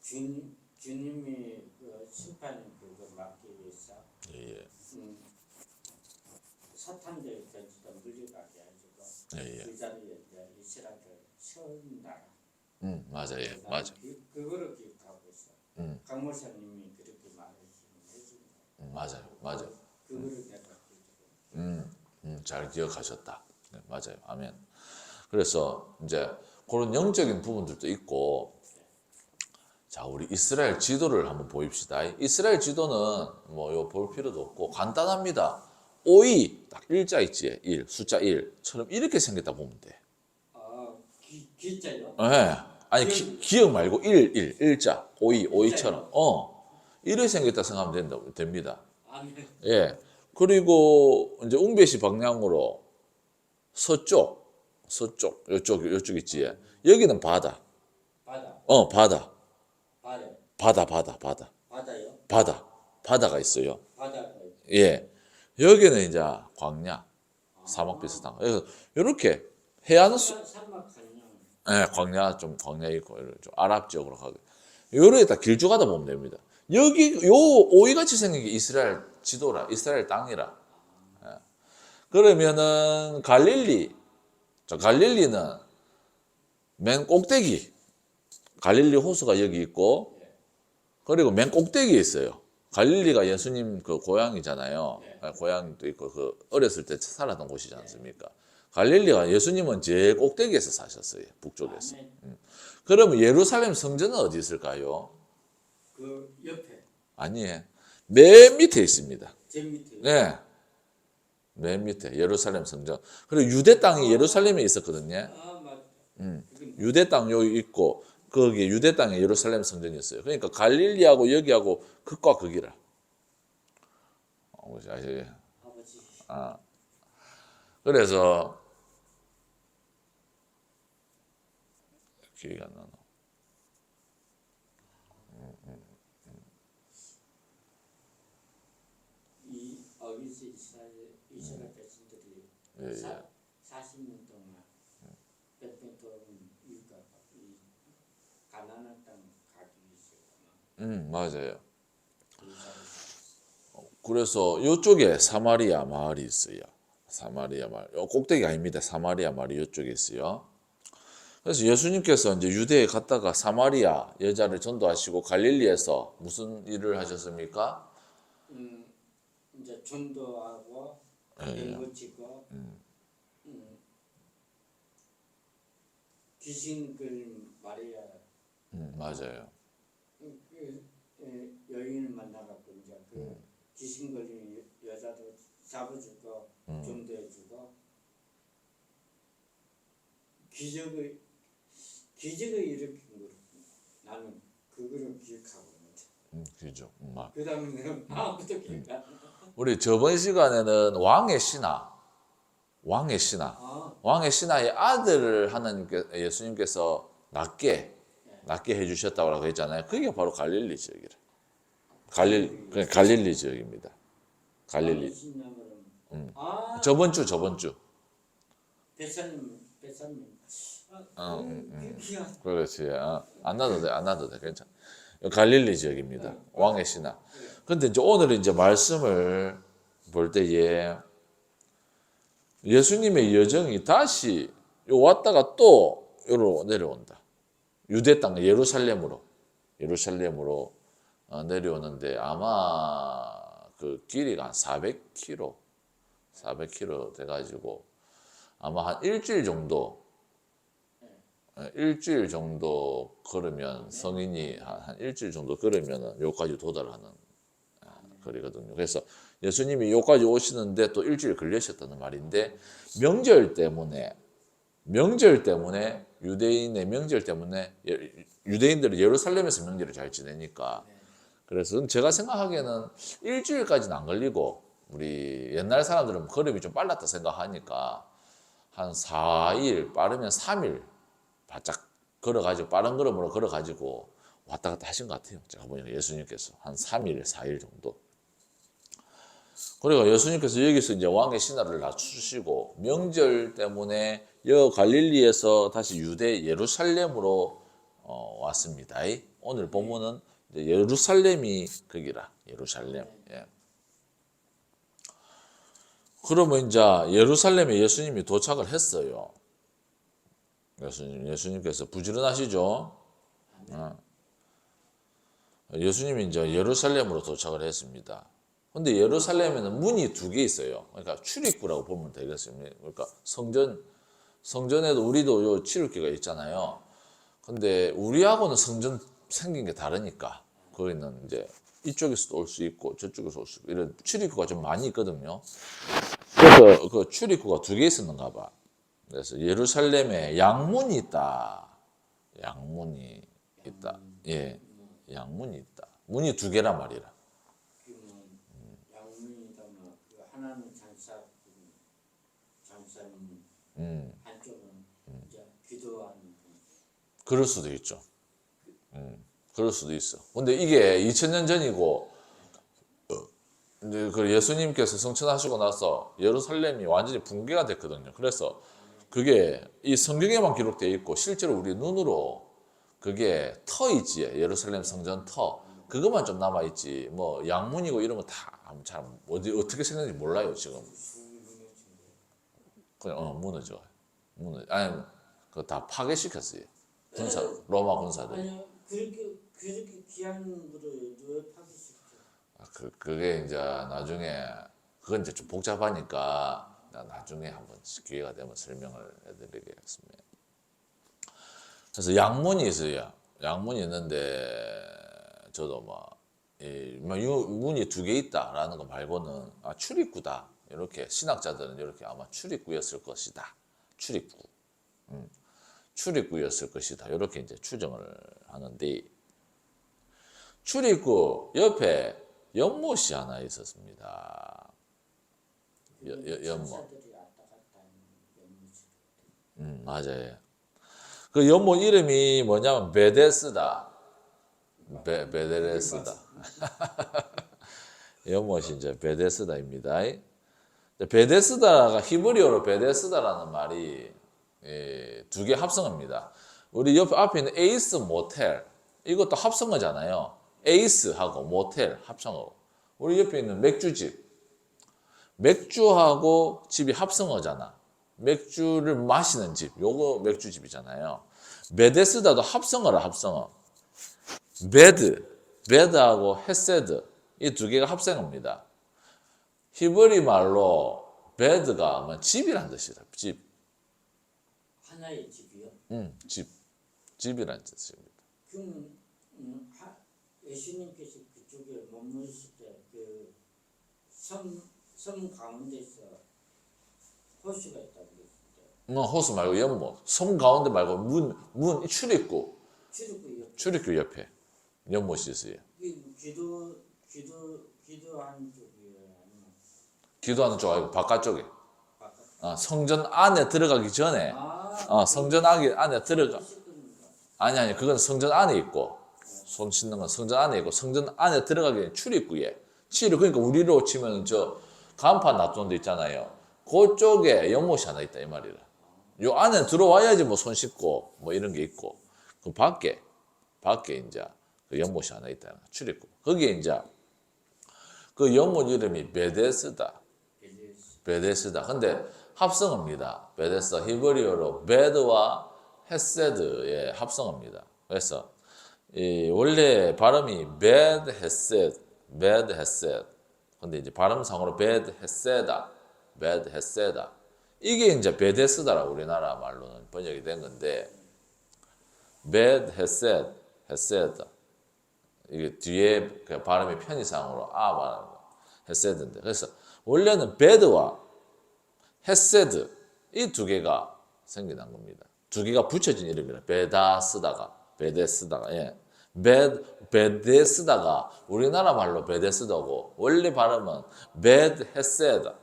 주님이 그 심판 그거 막기 위해서 예. 사탄들 전지도 물려가게 해주고 예. 그 자리에 이제 이스라엘 세운다. 맞아요. 맞아. 그거를 기억하고 있어. 강모사님이 그렇게 말해주는 맞아요. 맞아요. 그거를 내가 기억하고. 잘 기억하셨다. 네, 맞아요. 아멘. 그래서 이제 그런 영적인 부분들도 있고, 자, 우리 이스라엘 지도를 한번 보입시다. 이스라엘 지도는 뭐 요 볼 필요도 없고 간단합니다. 오이 딱 일자 있지, 1 숫자 1처럼 이렇게 생겼다 보면 돼. 기자요? 네. 아니 기억 말고 1자 오이처럼 이렇게 생겼다 생각하면 됩니다. 아멘. 예. 그리고 이제 웅배시 방향으로 서쪽 요쪽 있지. 여기는 바다. 바다. 바다. 바다요? 바다가 있어요. 바다가 예. 여기는 이제 광야, 사막 비슷한 거. 그래서 이렇게 해안은 산막 가냐? 예, 광야 있고 좀 아랍 지역으로 가고. 요렇게 다 길쭉하다 보면 됩니다. 여기 요 오이같이 생긴 게 이스라엘 지도라, 이스라엘 땅이라. 예. 그러면은 갈릴리는 맨 꼭대기, 갈릴리 호수가 여기 있고, 그리고 맨 꼭대기에 있어요. 갈릴리가 예수님 그 고향이잖아요. 고향도 있고 그 어렸을 때 살았던 곳이지 않습니까? 갈릴리가 예수님은 제일 꼭대기에서 사셨어요. 북쪽에서. 그러면 예루살렘 성전은 어디 있을까요? 그 옆에. 아니에요. 맨 밑에 있습니다. 제 밑에. 네. 맨 밑에 예루살렘 성전. 그리고 유대 땅이 예루살렘에 있었거든요. 맞다. 유대 땅 여기 있고 거기 유대 땅에 예루살렘 성전이 있어요. 그러니까 갈릴리하고 여기하고 극과 극이라. 아시죠? 아버지. 그래서 기억이 안 나나. 이 어기스 이스라엘 백성들이 40년 동안 뺏긴 동안 이유가 이 가나안 땅 가기 위해서구나. 맞아요. 그래서 이쪽에 사마리아 마을이 있어요. 사마리아 마을. 꼭대기 아닙니다. 사마리아 마을이 이쪽에 있어요. 그래서 예수님께서 이제 유대에 갔다가 사마리아 여자를 전도하시고 갈릴리에서 무슨 일을 하셨습니까? 이제 전도하고 연고치고 귀신 그 말이야. 맞아요. 여인을 만나갖고 이제 그 귀신 걸린 여자도 잡아주고 전도해주고 기적을 일으킨 거로 나는 그거를 기억하고 있는데. 그죠. 그 다음에 내가 아무것도 기억 안 나. 우리 저번 시간에는 왕의 신하, 아, 왕의 신하의 아들을 예수님께서 낳게 해주셨다고 했잖아요. 그게 바로 갈릴리 지역이라. 갈릴리 지역입니다. 갈릴리. 아, 저번 주. 배사님. 기억. 그렇지. 안 놔도 돼. 괜찮아. 갈릴리 지역입니다. 왕의 신하. 근데 이제 오늘 이제 말씀을 볼 때에 예수님의 여정이 다시 요 왔다가 또 요로 내려온다. 유대 땅 예루살렘으로 내려오는데 아마 그 길이가 한 400km 돼가지고 아마 한 일주일 정도 걸으면 성인이 한 일주일 정도 걸으면 여기까지 도달하는 거리거든요. 그래서 예수님이 여기까지 오시는데 또 일주일 걸리셨다는 말인데 명절 때문에 유대인의 명절 때문에 유대인들은 예루살렘에서 명절을 잘 지내니까 그래서 제가 생각하기에는 일주일까지는 안 걸리고 우리 옛날 사람들은 걸음이 좀 빨랐다 생각하니까 한 4일 빠르면 3일 바짝 걸어가지고 빠른 걸음으로 걸어가지고 왔다 갔다 하신 것 같아요. 제가 보니까 예수님께서 한 3일, 4일 정도. 그리고 예수님께서 여기서 이제 왕의 신하를 낮추시고 명절 때문에 여 갈릴리에서 다시 유대 예루살렘으로 왔습니다. 오늘 본문은 예루살렘이 거기라. 예루살렘. 예. 그러면 이제 예루살렘에 예수님이 도착을 했어요. 예수님께서 부지런하시죠? 예수님이 이제 예루살렘으로 도착을 했습니다. 근데 예루살렘에는 문이 두 개 있어요. 그러니까 출입구라고 보면 되겠습니다. 그러니까 성전에도 우리도 요 출입구가 있잖아요. 근데 우리하고는 성전 생긴 게 다르니까 거기는 이제 이쪽에서도 올 수 있고 저쪽에서 올 수 있고 이런 출입구가 좀 많이 있거든요. 그래서 그 출입구가 두 개 있었는가 봐. 그래서 예루살렘에 양문이 있다. 양문이 있다. 예, 양문이 있다. 문이 두 개란 말이라. 양문이다만 그 하나는 장사문, 한쪽은 이제 기도하는 분. 그럴 수도 있죠. 그럴 수도 있어. 근데 이게 2000년 전이고 이제 그 예수님께서 성천하시고 나서 예루살렘이 완전히 붕괴가 됐거든요. 그래서 그게 이 성경에만 기록되어 있고 실제로 우리 눈으로 그게 터 있지. 예루살렘 성전 터. 그것만 좀 남아 있지. 뭐 양문이고 이런 거 다 잘 어떻게 생겼는지 몰라요, 지금. 그냥 무너져. 아니 그 다 파괴시켰어요. 로마 군사들이. 아니요, 그렇게 귀한 물을 왜 파괴시켜? 그게 이제 나중에 그건 이제 좀 복잡하니까 나중에 한번 기회가 되면 설명을 해드리겠습니다. 그래서 양문이 있어요. 양문이 있는데 저도 문이 두 개 있다라는 거 말고는 출입구다. 이렇게 신학자들은 이렇게 아마 출입구였을 것이다. 출입구였을 것이다. 이렇게 이제 추정을 하는데 출입구 옆에 연못이 하나 있었습니다. 연못. 천사들이 왔다 갔다 하는 연못이. 맞아요. 그 연못 이름이 뭐냐면 베데스다. 베데스다. 연못이 이제 베데스다입니다. 베데스다가 히브리어로 베데스다라는 말이 두 개 합성어입니다. 우리 옆 앞에 있는 에이스 모텔 이것도 합성어잖아요. 에이스하고 모텔 합성어. 우리 옆에 있는 맥주집. 맥주하고 집이 합성어잖아. 맥주를 마시는 집. 요거 맥주집이잖아요. 베데스다도 합성어라 합성어. 베드하고 헤세드 이 두 개가 합성어입니다. 히브리 말로 베드가 뭐 집이란 뜻이다. 집. 하나의 집이요? 집이란 뜻입니다. 그럼 예수님께서 그쪽에 머무르실 때 그 섬 가운데서 호수가 있다고 그랬을 때 호수 말고 연못. 섬 가운데 말고 문 출입구 옆에 연못이 있어요. 기도하는 쪽이에요? 아니면 기도하는 쪽 아니고 바깥쪽에. 바깥. 성전 안에 들어가기 전에 성전 안에 들어가. 아니 그건 성전 안에 있고 손 씻는 건 성전 안에 있고 성전 안에 들어가기 전에 출입구에 그러니까 우리로 치면 저 간판 놔두는 데 있잖아요. 그쪽에 연못이 하나 있다 이 말이라. 요 안에 들어와야지 뭐 손 씻고 뭐 이런 게 있고 그 밖에 이제 그 연못이 하나 있다 출입구. 거기에 이제 그 연못 이름이 베데스다. 근데 합성어입니다. 베데스다 히브리어로 베드와 헤세드의 합성어입니다. 그래서 이 원래 발음이 베드 헤셋. 근데 이제 발음상으로 베드 헤세다. 이게 이제 베데스다라고 우리나라 말로는 번역이 된 건데 베드 헤세다. 이게 뒤에 그 발음이 편의상으로 발음 헤세드인데 그래서 원래는 베드와 헤세드 이 두 개가 생겨난 겁니다. 두 개가 붙여진 이름이라 베데스다가 베데스다가 우리나라 말로 베데스다고 원래 발음은 베드 헤세다.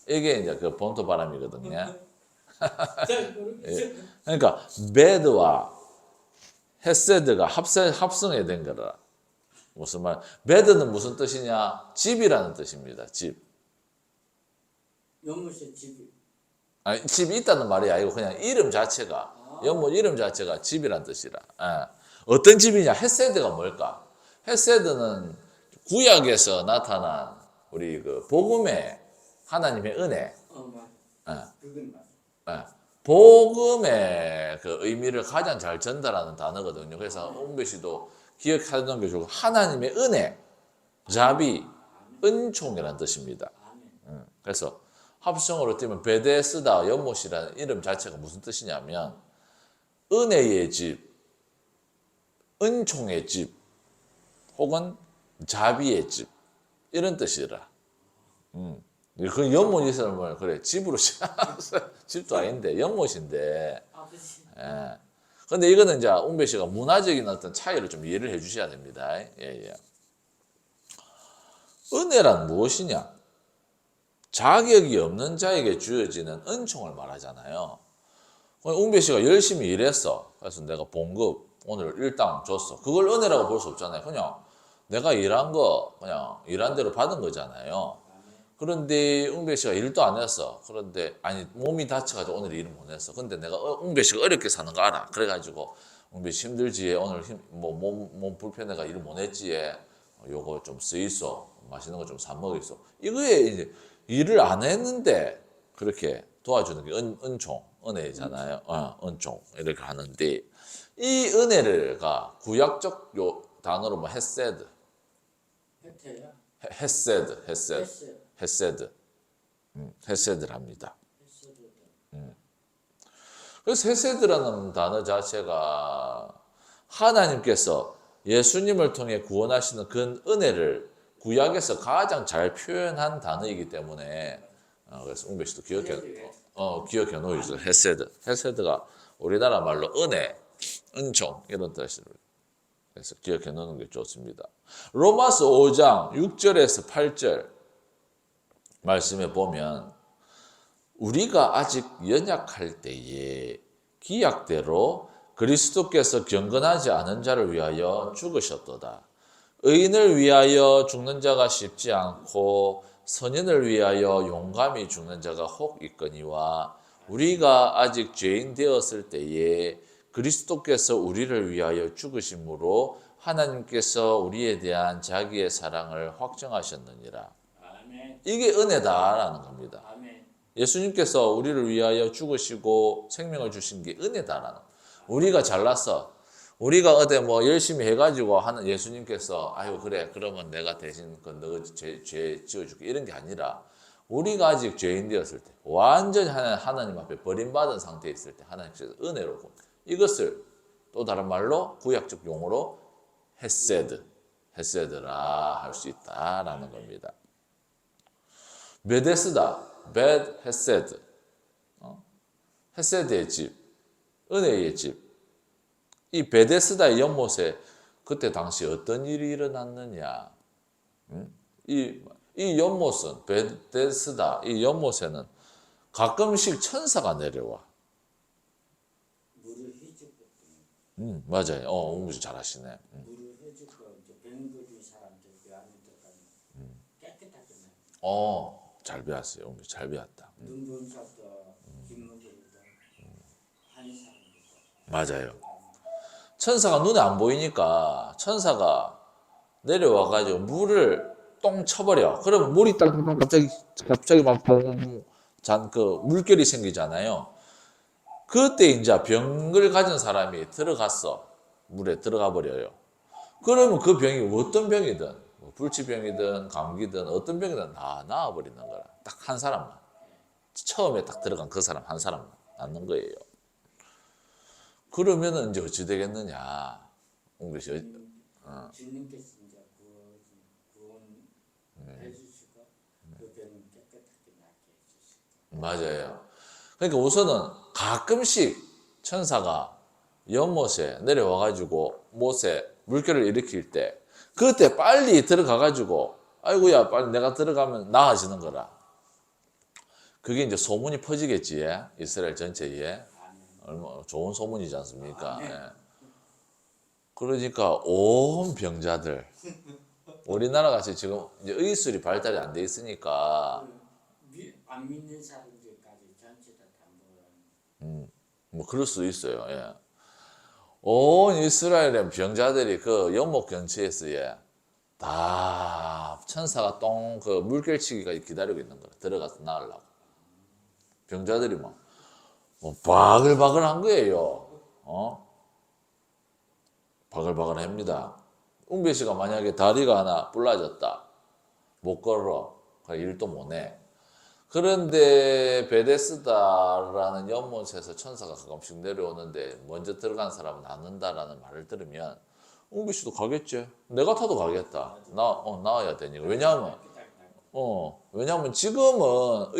이게 이제 그 본토 발음이거든요. 그러니까 베드와 헤세드가 합성이 된 거라. 무슨 말? 베드는 무슨 뜻이냐? 집이라는 뜻입니다. 집. 연못에 집이. 아니, 집이 있다는 말이 아니고 그냥 이름 자체가 연못 이름 자체가 집이란 뜻이라. 어떤 집이냐? 헤세드가 뭘까? 헤세드는 구약에서 나타난 우리 그 복음의 하나님의 은혜. 맞아. 그건 맞아. 복음의 그 의미를 가장 잘 전달하는 단어거든요. 그래서 웅배 씨도 기억하는 게 좋고 하나님의 은혜, 자비, 은총이라는 뜻입니다. 그래서 합성어로 띄면 베데스다 연못이라는 이름 자체가 무슨 뜻이냐면 은혜의 집, 은총의 집, 혹은 자비의 집 이런 뜻이라. 그 연못이 있으면 그래 집으로 집도 아닌데 연못인데. 예. 근데 이거는 이제 웅배 씨가 문화적인 어떤 차이를 좀 이해를 해주셔야 됩니다. 예. 은혜란 무엇이냐? 자격이 없는 자에게 주어지는 은총을 말하잖아요. 웅배 씨가 열심히 일했어. 그래서 내가 봉급 오늘 일당 줬어. 그걸 은혜라고 볼 수 없잖아요. 그냥 내가 일한 거 그냥 일한 대로 받은 거잖아요. 그런데 웅배 씨가 일도 안 했어. 그런데 아니 몸이 다쳐가지고 오늘 일을 못 했어. 근데 내가 웅배 씨가 어렵게 사는 거 알아. 그래가지고 웅배 씨 힘들지 오늘 몸 불편해가 일을 못 했지. 요거 좀 쓰이소. 맛있는 거 좀 사 먹이소. 이거에 이제 일을 안 했는데 그렇게 도와주는 게 은총, 은혜잖아요. 은총 이렇게 하는데 이 은혜가 구약적 요 단어로 뭐 헤세드. 헤세드를 합니다. 그래서 헤세드라는 단어 자체가 하나님께서 예수님을 통해 구원하시는 그 은혜를 구약에서 가장 잘 표현한 단어이기 때문에 그래서 웅배 씨도 기억해 놓으세요. 헤세드가 우리나라 말로 은혜, 은총 이런 뜻으로 그래서 기억해 놓는 게 좋습니다. 로마서 5장 6절에서 8절 말씀에 보면 우리가 아직 연약할 때에 기약대로 그리스도께서 경건하지 않은 자를 위하여 죽으셨도다. 의인을 위하여 죽는 자가 쉽지 않고 선인을 위하여 용감히 죽는 자가 혹 있거니와 우리가 아직 죄인 되었을 때에 그리스도께서 우리를 위하여 죽으심으로 하나님께서 우리에 대한 자기의 사랑을 확정하셨느니라. 이게 은혜다라는 겁니다. 예수님께서 우리를 위하여 죽으시고 생명을 주신 게 은혜다라는. 우리가 잘났어. 우리가 어디 뭐 열심히 해가지고 하는 예수님께서 아유 그래 그러면 내가 대신 너 죄 지어줄게 이런 게 아니라 우리가 아직 죄인 되었을 때 완전히 하나님 앞에 버림받은 상태에 있을 때 하나님께서 은혜로 이것을 또 다른 말로 구약적 용어로 헤세드라 할 수 있다라는 겁니다. 베데스다, 헤세드, 헤세드의 집, 은혜의 집. 이 베데스다의 연못에 그때 당시 어떤 일이 일어났느냐? 이 이 연못은 베데스다 이 연못에는 가끔씩 천사가 내려와. 물을 해주고 맞아요. 웅비 잘하시네. 물을 해주고 이제 병들인 사람들 그 안에 들어가면 깨끗하게 나. 잘 배웠어요. 웅비 잘 배웠다. 눈본 사도 뒷문들도 한 사람들도 맞아요. 천사가 눈에 안 보이니까 천사가 내려와가지고 물을 똥 쳐버려. 그러면 물이 딱 갑자기 막 그 물결이 생기잖아요. 그때 이제 병을 가진 사람이 들어갔어. 물에 들어가 버려요. 그러면 그 병이 어떤 병이든 뭐 불치병이든 감기든 어떤 병이든 다 나아버리는 거라. 딱 한 사람만. 처음에 딱 들어간 그 사람 한 사람만 낫는 거예요. 그러면은 이제 어찌 되겠느냐? 주님께서 이제 구원해 주시고 그 병을 깨끗하게 낫게 해주시고 맞아요. 그러니까 우선은 가끔씩 천사가 연못에 내려와가지고 못에 물결을 일으킬 때 그때 빨리 들어가가지고 아이고야 빨리 내가 들어가면 나아지는 거라. 그게 이제 소문이 퍼지겠지. 이스라엘 전체에. 얼마 좋은 소문이지 않습니까? 예. 그러니까 온 병자들 우리나라 같이 지금 이제 의술이 발달이 안 돼 있으니까 안 믿는 사람들까지 전체 다 담보는 뭐 그럴 수도 있어요. 예. 온 이스라엘의 병자들이 그 연못 근처에서 다 천사가 똥 그 물결치기가 기다리고 있는 거야. 들어가서 나으려고. 병자들이 뭐 바글바글한 거예요. 바글바글합니다. 웅배 씨가 만약에 다리가 하나 불라졌다. 못 걸어. 일도 못 해. 그런데 베데스다라는 연못에서 천사가 가끔씩 내려오는데 먼저 들어간 사람은 낫는다라는 말을 들으면 웅비 씨도 가겠지. 내가 타도 가겠다. 나와야 되니까. 왜냐면 지금은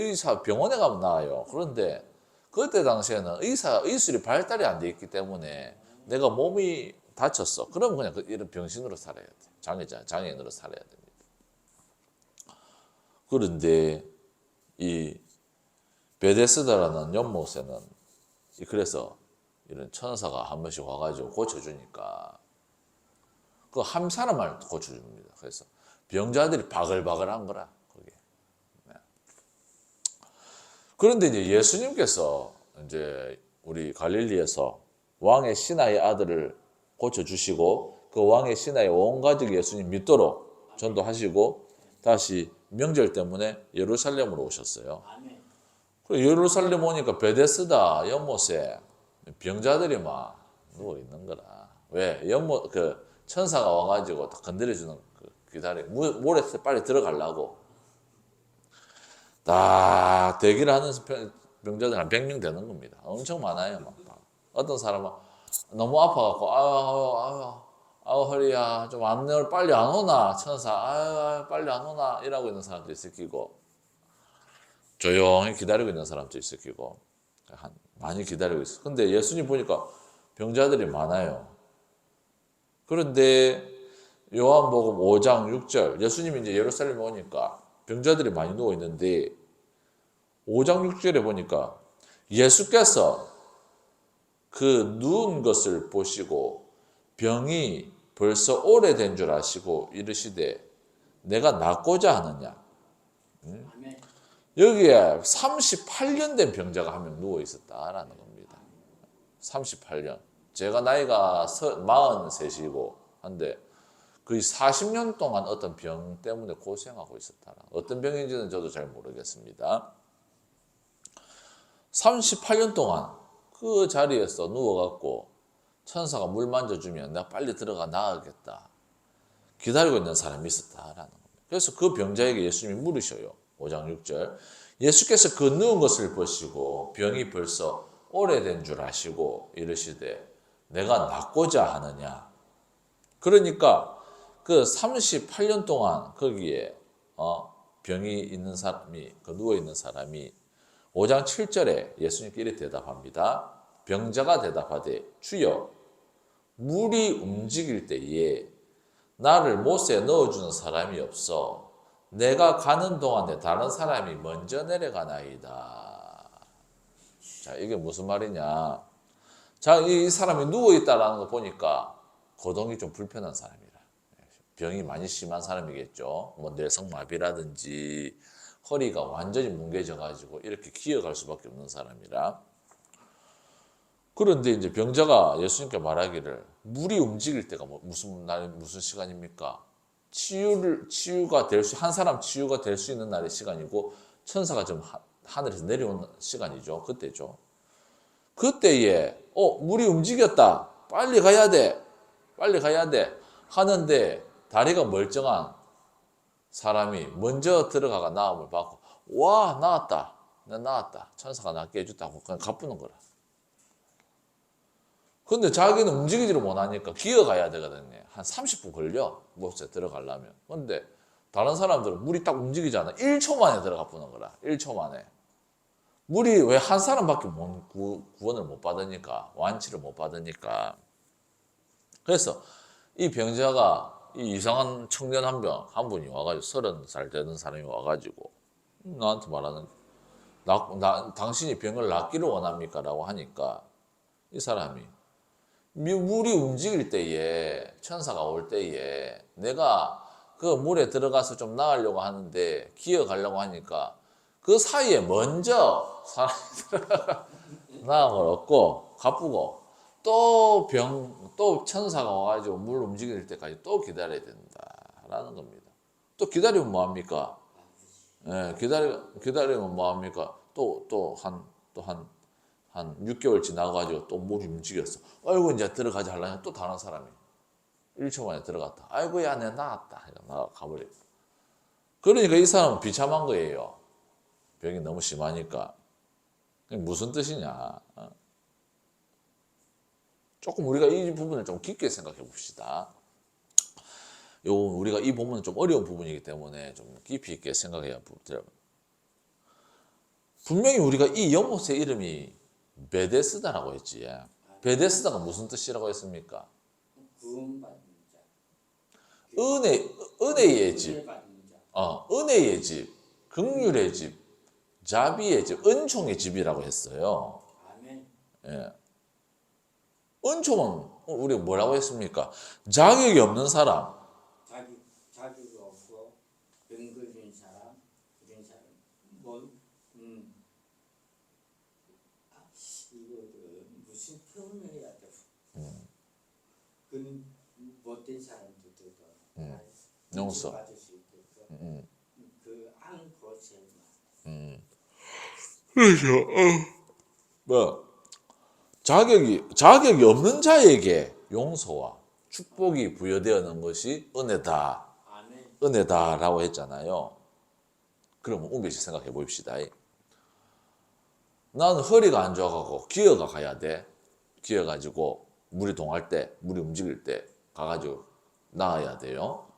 병원에 가면 나아요. 그런데 그때 당시에는 의술이 발달이 안 돼 있기 때문에 내가 몸이 다쳤어. 그러면 그냥 이런 병신으로 살아야 돼. 장애인으로 살아야 됩니다. 그런데 이 베데스다라는 연못에는 그래서 이런 천사가 한 번씩 와가지고 고쳐주니까 그 한 사람을 고쳐줍니다. 그래서 병자들이 바글바글한 거라 거기. 네. 그런데 이제 예수님께서 이제 우리 갈릴리에서 왕의 신하의 아들을 고쳐주시고 그 왕의 신하의 온 가족이 예수님 믿도록 전도하시고 다시 명절 때문에 예루살렘으로 오셨어요. 아멘. 예루살렘 오니까 베데스다 연못에 병자들이 막 누워 있는 거라. 왜? 연못 그 천사가 와가지고 딱 건드려주는 물에 빨리 들어가려고 다 대기를 하는 병자들 한 100명 되는 겁니다. 엄청 많아요. 막. 어떤 사람은 너무 아파갖고 아유 허리야 좀 빨리 안 오나 천사 아유 빨리 안 오나 이러고 있는 사람도 있을 끼고 조용히 기다리고 있는 사람도 있을 끼고 많이 기다리고 있어. 근데 예수님 보니까 병자들이 많아요. 그런데 요한복음 5장 6절 예수님이 이제 예루살렘에 오니까 병자들이 많이 누워 있는데 5장 6절에 보니까 예수께서 그 누운 것을 보시고 병이 벌써 오래된 줄 아시고 이르시되 내가 낫고자 하느냐. 아멘. 여기에 38년 된 병자가 한 명 누워 있었다라는 겁니다. 38년. 제가 나이가 43이고 한데 거의 40년 동안 어떤 병 때문에 고생하고 있었다. 어떤 병인지는 저도 잘 모르겠습니다. 38년 동안 그 자리에서 누워갖고 천사가 물 만져주면 내가 빨리 들어가 나가겠다. 기다리고 있는 사람이 있었다라는 겁니다. 그래서 그 병자에게 예수님이 물으셔요. 5장 6절. 예수께서 그 누운 것을 보시고 병이 벌써 오래된 줄 아시고 이르시되 내가 낫고자 하느냐. 그러니까 그 38년 동안 거기에 병이 있는 사람이 누워 있는 사람이 5장 7절에 예수님께 이렇게 대답합니다. 병자가 대답하되 주여 물이 움직일 때에 나를 못에 넣어주는 사람이 없어 내가 가는 동안에 다른 사람이 먼저 내려가나이다. 자, 이게 무슨 말이냐? 자, 이 사람이 누워 있다라는 거 보니까 거동이 좀 불편한 사람이라. 병이 많이 심한 사람이겠죠. 뭐 뇌성마비라든지 허리가 완전히 뭉개져 가지고 이렇게 기어갈 수밖에 없는 사람이라. 그런데 이제 병자가 예수님께 말하기를 물이 움직일 때가 무슨 날 무슨 시간입니까? 치유가 될 수 한 사람 치유가 될 수 있는 날의 시간이고 천사가 좀 하늘에서 내려온 시간이죠. 그때죠. 그때에 물이 움직였다. 빨리 가야 돼. 빨리 가야 돼. 하는데 다리가 멀쩡한 사람이 먼저 들어가가 나음을 받고 와 나았다. 나 나았다. 천사가 낫게 해줬다고 그냥 가쁘는 거라. 근데 자기는 움직이지를 못하니까 기어가야 되거든요. 한 30분 걸려. 못에 들어가려면. 근데 다른 사람들은 물이 딱 움직이잖아. 1초 만에 들어가 보는 거라. 1초 만에. 물이 왜 한 사람밖에 구원을 못 받으니까. 완치를 못 받으니까. 그래서 이 병자가 이 이상한 청년 한 분이 와가지고 30살 되는 사람이 와가지고 나한테 말하는 당신이 병을 낫기를 원합니까? 라고 하니까 이 사람이 물이 움직일 때에 천사가 올 때에 내가 그 물에 들어가서 좀 나으려고 하는데 기어가려고 하니까 그 사이에 먼저 사람이 나음을 얻고 가쁘고 또 천사가 와가지고 물 움직일 때까지 또 기다려야 된다라는 겁니다. 또 기다리면 뭐합니까? 예, 기다리면 뭐합니까? 한 6개월 지나가지고 또 물이 움직였어. 아이고, 이제 들어가자 하려니 또 다른 사람이 1초 만에 들어갔다. 아이고, 야, 내가 나왔다. 나가버리고. 그러니까 이 사람은 비참한 거예요. 병이 너무 심하니까. 무슨 뜻이냐. 조금 우리가 이 부분을 좀 깊게 생각해 봅시다. 우리가 이 부분은 좀 어려운 부분이기 때문에 좀 깊이 있게 생각해야 돼요. 분명히 우리가 이 연못의 이름이 베데스다라고 했지. 베데스다가 무슨 뜻이라고 했습니까? 구원받는 자. 은혜의 집, 받는 자. 은혜의 집, 긍휼의 집, 자비의 집, 은총의 집이라고 했어요. 아멘. 예. 은총은 우리가 뭐라고 했습니까? 자격이 없는 사람. 자격이 없고 병 걸린 사람, 이런 사람 이거를 무슨 표현을 해야 돼? 그 못된 사람들도 용서. 받을 수 있게끔 그안 고생만. 그렇죠. 뭐 자격이 없는 자에게 용서와 축복이 부여되는 것이 은혜다. 아멘. 은혜다라고 했잖아요. 그러면 우배씨 생각해 봅시다. 나는 허리가 안 좋아가고 기어가 가야 돼. 기어가지고 물이 동할 때, 물이 움직일 때 가가지고 나아야 돼요.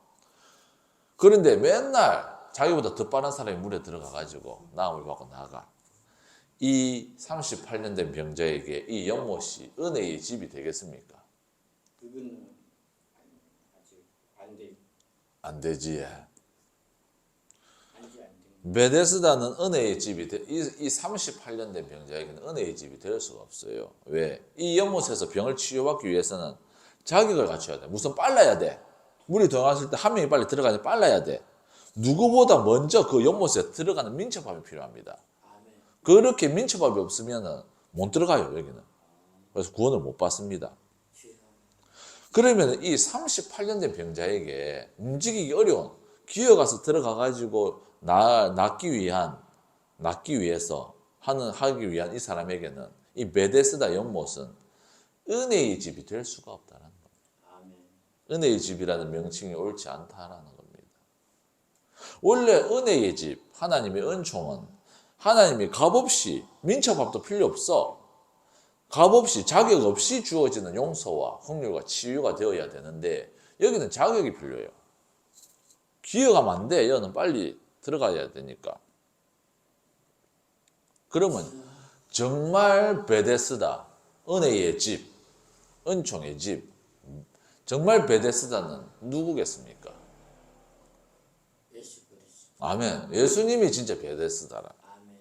그런데 맨날 자기보다 더 빠른 사람이 물에 들어가가지고 나음을 받고 나가. 이 38년 된 병자에게 이 연못이 은혜의 집이 되겠습니까? 그거는 아직 안 돼. 안 되지. 안 돼. 베데스다는 은혜의 집이 이 38년 된 병자에게는 은혜의 집이 될 수가 없어요. 왜? 이 연못에서 병을 치유받기 위해서는 자격을 갖춰야 돼. 우선 빨라야 돼. 물이 들어갔을 때 한 명이 빨리 들어가니 빨라야 돼. 누구보다 먼저 그 연못에 들어가는 민첩함이 필요합니다. 아멘. 그렇게 민첩함이 없으면 못 들어가요, 여기는. 그래서 구원을 못 받습니다. 그러면 이 38년 된 병자에게 움직이기 어려운 기어가서 들어가가지고 낫기 위해서 하기 위한 이 사람에게는 이 베데스다 연못은 은혜의 집이 될 수가 없다는 겁니다. 아멘. 은혜의 집이라는 명칭이 옳지 않다라는 겁니다. 원래 은혜의 집, 하나님의 은총은 하나님이 값없이 민첩함도 필요 없어. 값없이 자격 없이 주어지는 용서와 긍휼과 치유가 되어야 되는데 여기는 자격이 필요해요. 기어가면 안 돼. 여는 빨리 들어가야 되니까. 그러면 정말 베데스다, 은혜의 집, 은총의 집, 정말 베데스다는 누구겠습니까? 예수 그리스도. 아멘. 예수님이 진짜 베데스다라. 아멘.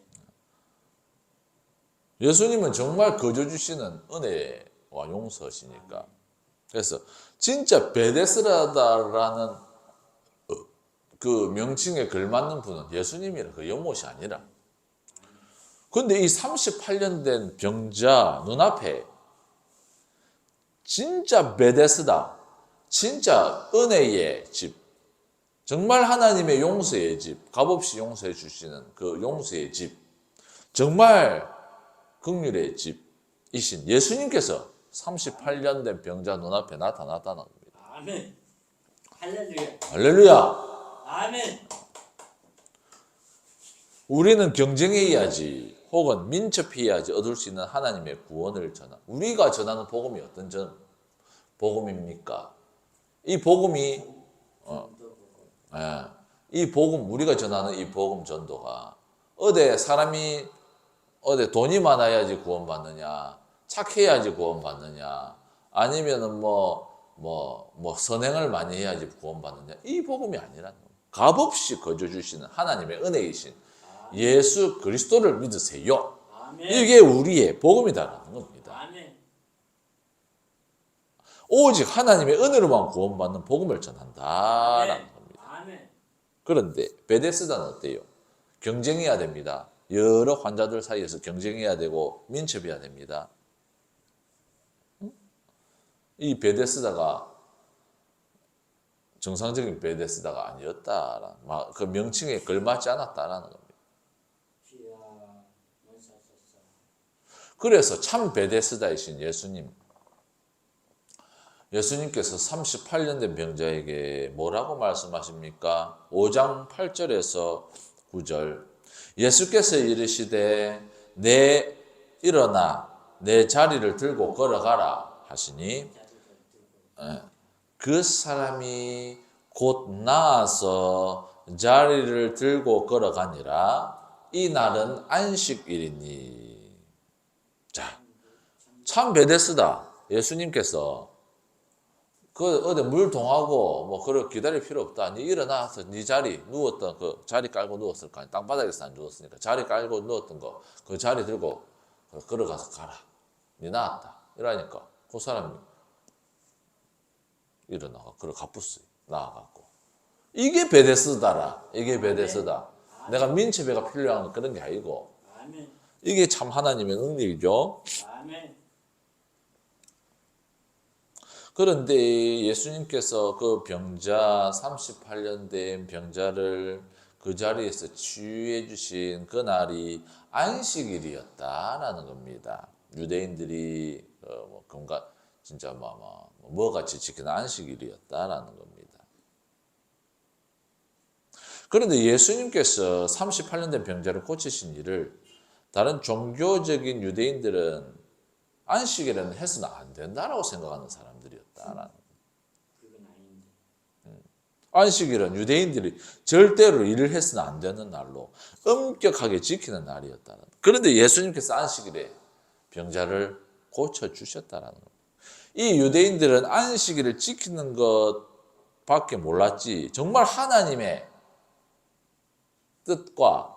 예수님은 정말 거저 주시는 은혜와 용서시니까. 그래서 진짜 베데스다라는 그 명칭에 걸맞는 분은 예수님이라, 그 연못이 아니라. 근데 이 38년 된 병자 눈앞에 진짜 베데스다, 진짜 은혜의 집, 정말 하나님의 용서의 집, 값없이 용서해 주시는 그 용서의 집, 정말 긍휼의 집이신 예수님께서 38년 된 병자 눈앞에 나타났다는 겁니다. 아멘. 할렐루야. 할렐루야. 아멘. 우리는 경쟁해야지 혹은 민첩해야지 얻을 수 있는 하나님의 구원을 우리가 전하는 복음이 어떤 복음입니까? 이 복음이 이 복음, 우리가 전하는 이 복음 전도가 사람이 돈이 많아야지 구원받느냐, 착해야지 구원받느냐, 아니면은 선행을 많이 해야지 구원받느냐, 이 복음이 아니라는 겁니다. 값없이 거저 주시는 하나님의 은혜이신 예수 그리스도를 믿으세요. 아멘. 이게 우리의 복음이다라는 겁니다. 아멘. 오직 하나님의 은혜로만 구원받는 복음을 전한다라는 겁니다. 아멘. 그런데 베데스다는 어때요? 경쟁해야 됩니다. 여러 환자들 사이에서 경쟁해야 되고 민첩해야 됩니다. 이 베데스다가 정상적인 베데스다가 아니었다라는, 그 명칭에 걸맞지 않았다라는 겁니다. 그래서 참 베데스다이신 예수님께서 38년 된 병자에게 뭐라고 말씀하십니까? 5장 8절에서 9절. 예수께서 이르시되 일어나 내 자리를 들고 걸어가라 하시니 그 사람이 곧 나아서 자리를 들고 걸어가니라. 이 날은 안식일이니. 자, 참 베데스다. 예수님께서 어디 물 동하고 그렇게 기다릴 필요 없다. 니 일어나서 니 자리 누웠던 그 자리 깔고 누웠을 거 아니야. 땅바닥에서 안 누웠으니까 자리 깔고 누웠던 거 그 자리 들고 걸어가서 가라. 니 나았다. 이러니까 그 사람이 일어나가 걸어가쁘어요. 나아갖고 이게 베데스다라. 이게 베데스다. 내가 민첩해가 필요한 건 그런 게 아니고 이게 참 하나님의 능력이죠. 아멘. 그런데 예수님께서 그 병자 38년 된 병자를 그 자리에서 치유해 주신 그 날이 안식일이었다라는 겁니다. 유대인들이 진짜 뭐같이 지키는 안식일이었다라는 겁니다. 그런데 예수님께서 38년 된 병자를 고치신 일을 다른 종교적인 유대인들은 안식일에는 해서는 안 된다라고 생각하는 사람들이었다라는. 그건 아닌데. 안식일은 유대인들이 절대로 일을 해서는 안 되는 날로 엄격하게 지키는 날이었다는. 그런데 예수님께서 안식일에 병자를 고쳐 주셨다라는 겁니다. 이 유대인들은 안식일을 지키는 것밖에 몰랐지 정말 하나님의 뜻과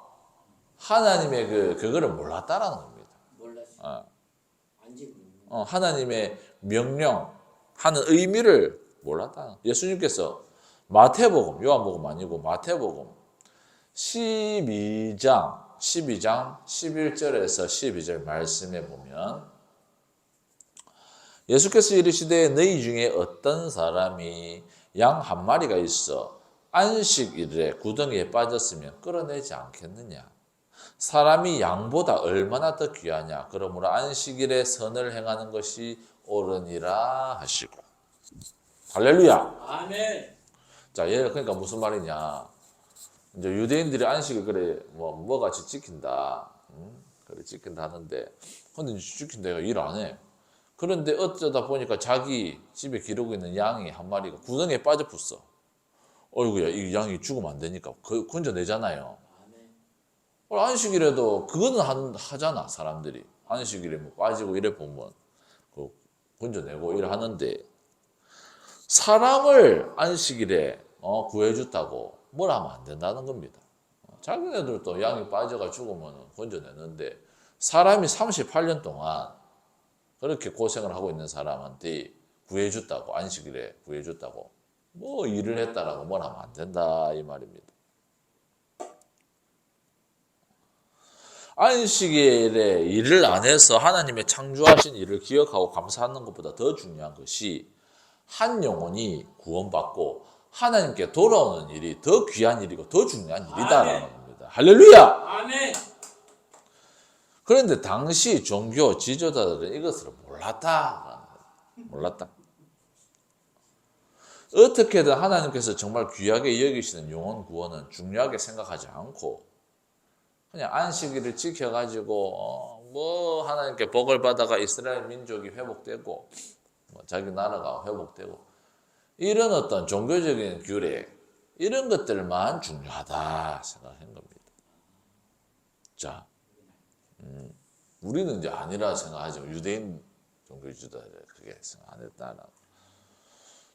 하나님의 그거를 몰랐다라는 겁니다. 몰랐어. 안 지키는. 하나님의 명령하는 의미를 몰랐다. 예수님께서 마태복음, 요한복음 아니고 마태복음 12장 11절에서 12절 말씀에 보면 예수께서 이르시되 너희 중에 어떤 사람이 양 한 마리가 있어 안식일에 구덩이에 빠졌으면 끌어내지 않겠느냐. 사람이 양보다 얼마나 더 귀하냐. 그러므로 안식일에 선을 행하는 것이 옳으니라 하시고. 할렐루야. 아멘. 자, 얘 그러니까 무슨 말이냐. 이제 유대인들이 안식을 그래 뭐같이 지킨다. 그래 지킨다 하는데 근데 지킨다 일 안 해. 그런데 어쩌다 보니까 자기 집에 기르고 있는 양이 한 마리가 구덩이에 빠져 붙어. 어이구야, 이 양이 죽으면 안 되니까 건져내잖아요. 안식일에도 그거는 하잖아, 사람들이. 안식일에 빠지고 이래 보면 건져내고 이래 하는데 사람을 안식일에 구해줬다고 뭘 하면 안 된다는 겁니다. 자기네들도 양이 빠져가 죽으면 건져내는데 사람이 38년 동안 그렇게 고생을 하고 있는 사람한테 구해줬다고, 안식일에 구해줬다고 뭐 일을 했다라고 뭘 하면 안 된다 이 말입니다. 안식일에 일을 안 해서 하나님의 창조하신 일을 기억하고 감사하는 것보다 더 중요한 것이 한 영혼이 구원받고 하나님께 돌아오는 일이 더 귀한 일이고 더 중요한 일이다라는 겁니다. 할렐루야! 아멘. 그런데 당시 종교 지도자들은 이것을 몰랐다. 어떻게든 하나님께서 정말 귀하게 여기시는 영혼 구원은 중요하게 생각하지 않고 그냥 안식일을 지켜가지고 뭐 하나님께 복을 받아가 이스라엘 민족이 회복되고 뭐 자기 나라가 회복되고 이런 어떤 종교적인 규례 이런 것들만 중요하다 생각한 겁니다. 자, 우리는 이제 아니라 생각하지만 유대인 종교 지도자들 그게 생각 안 했다라고.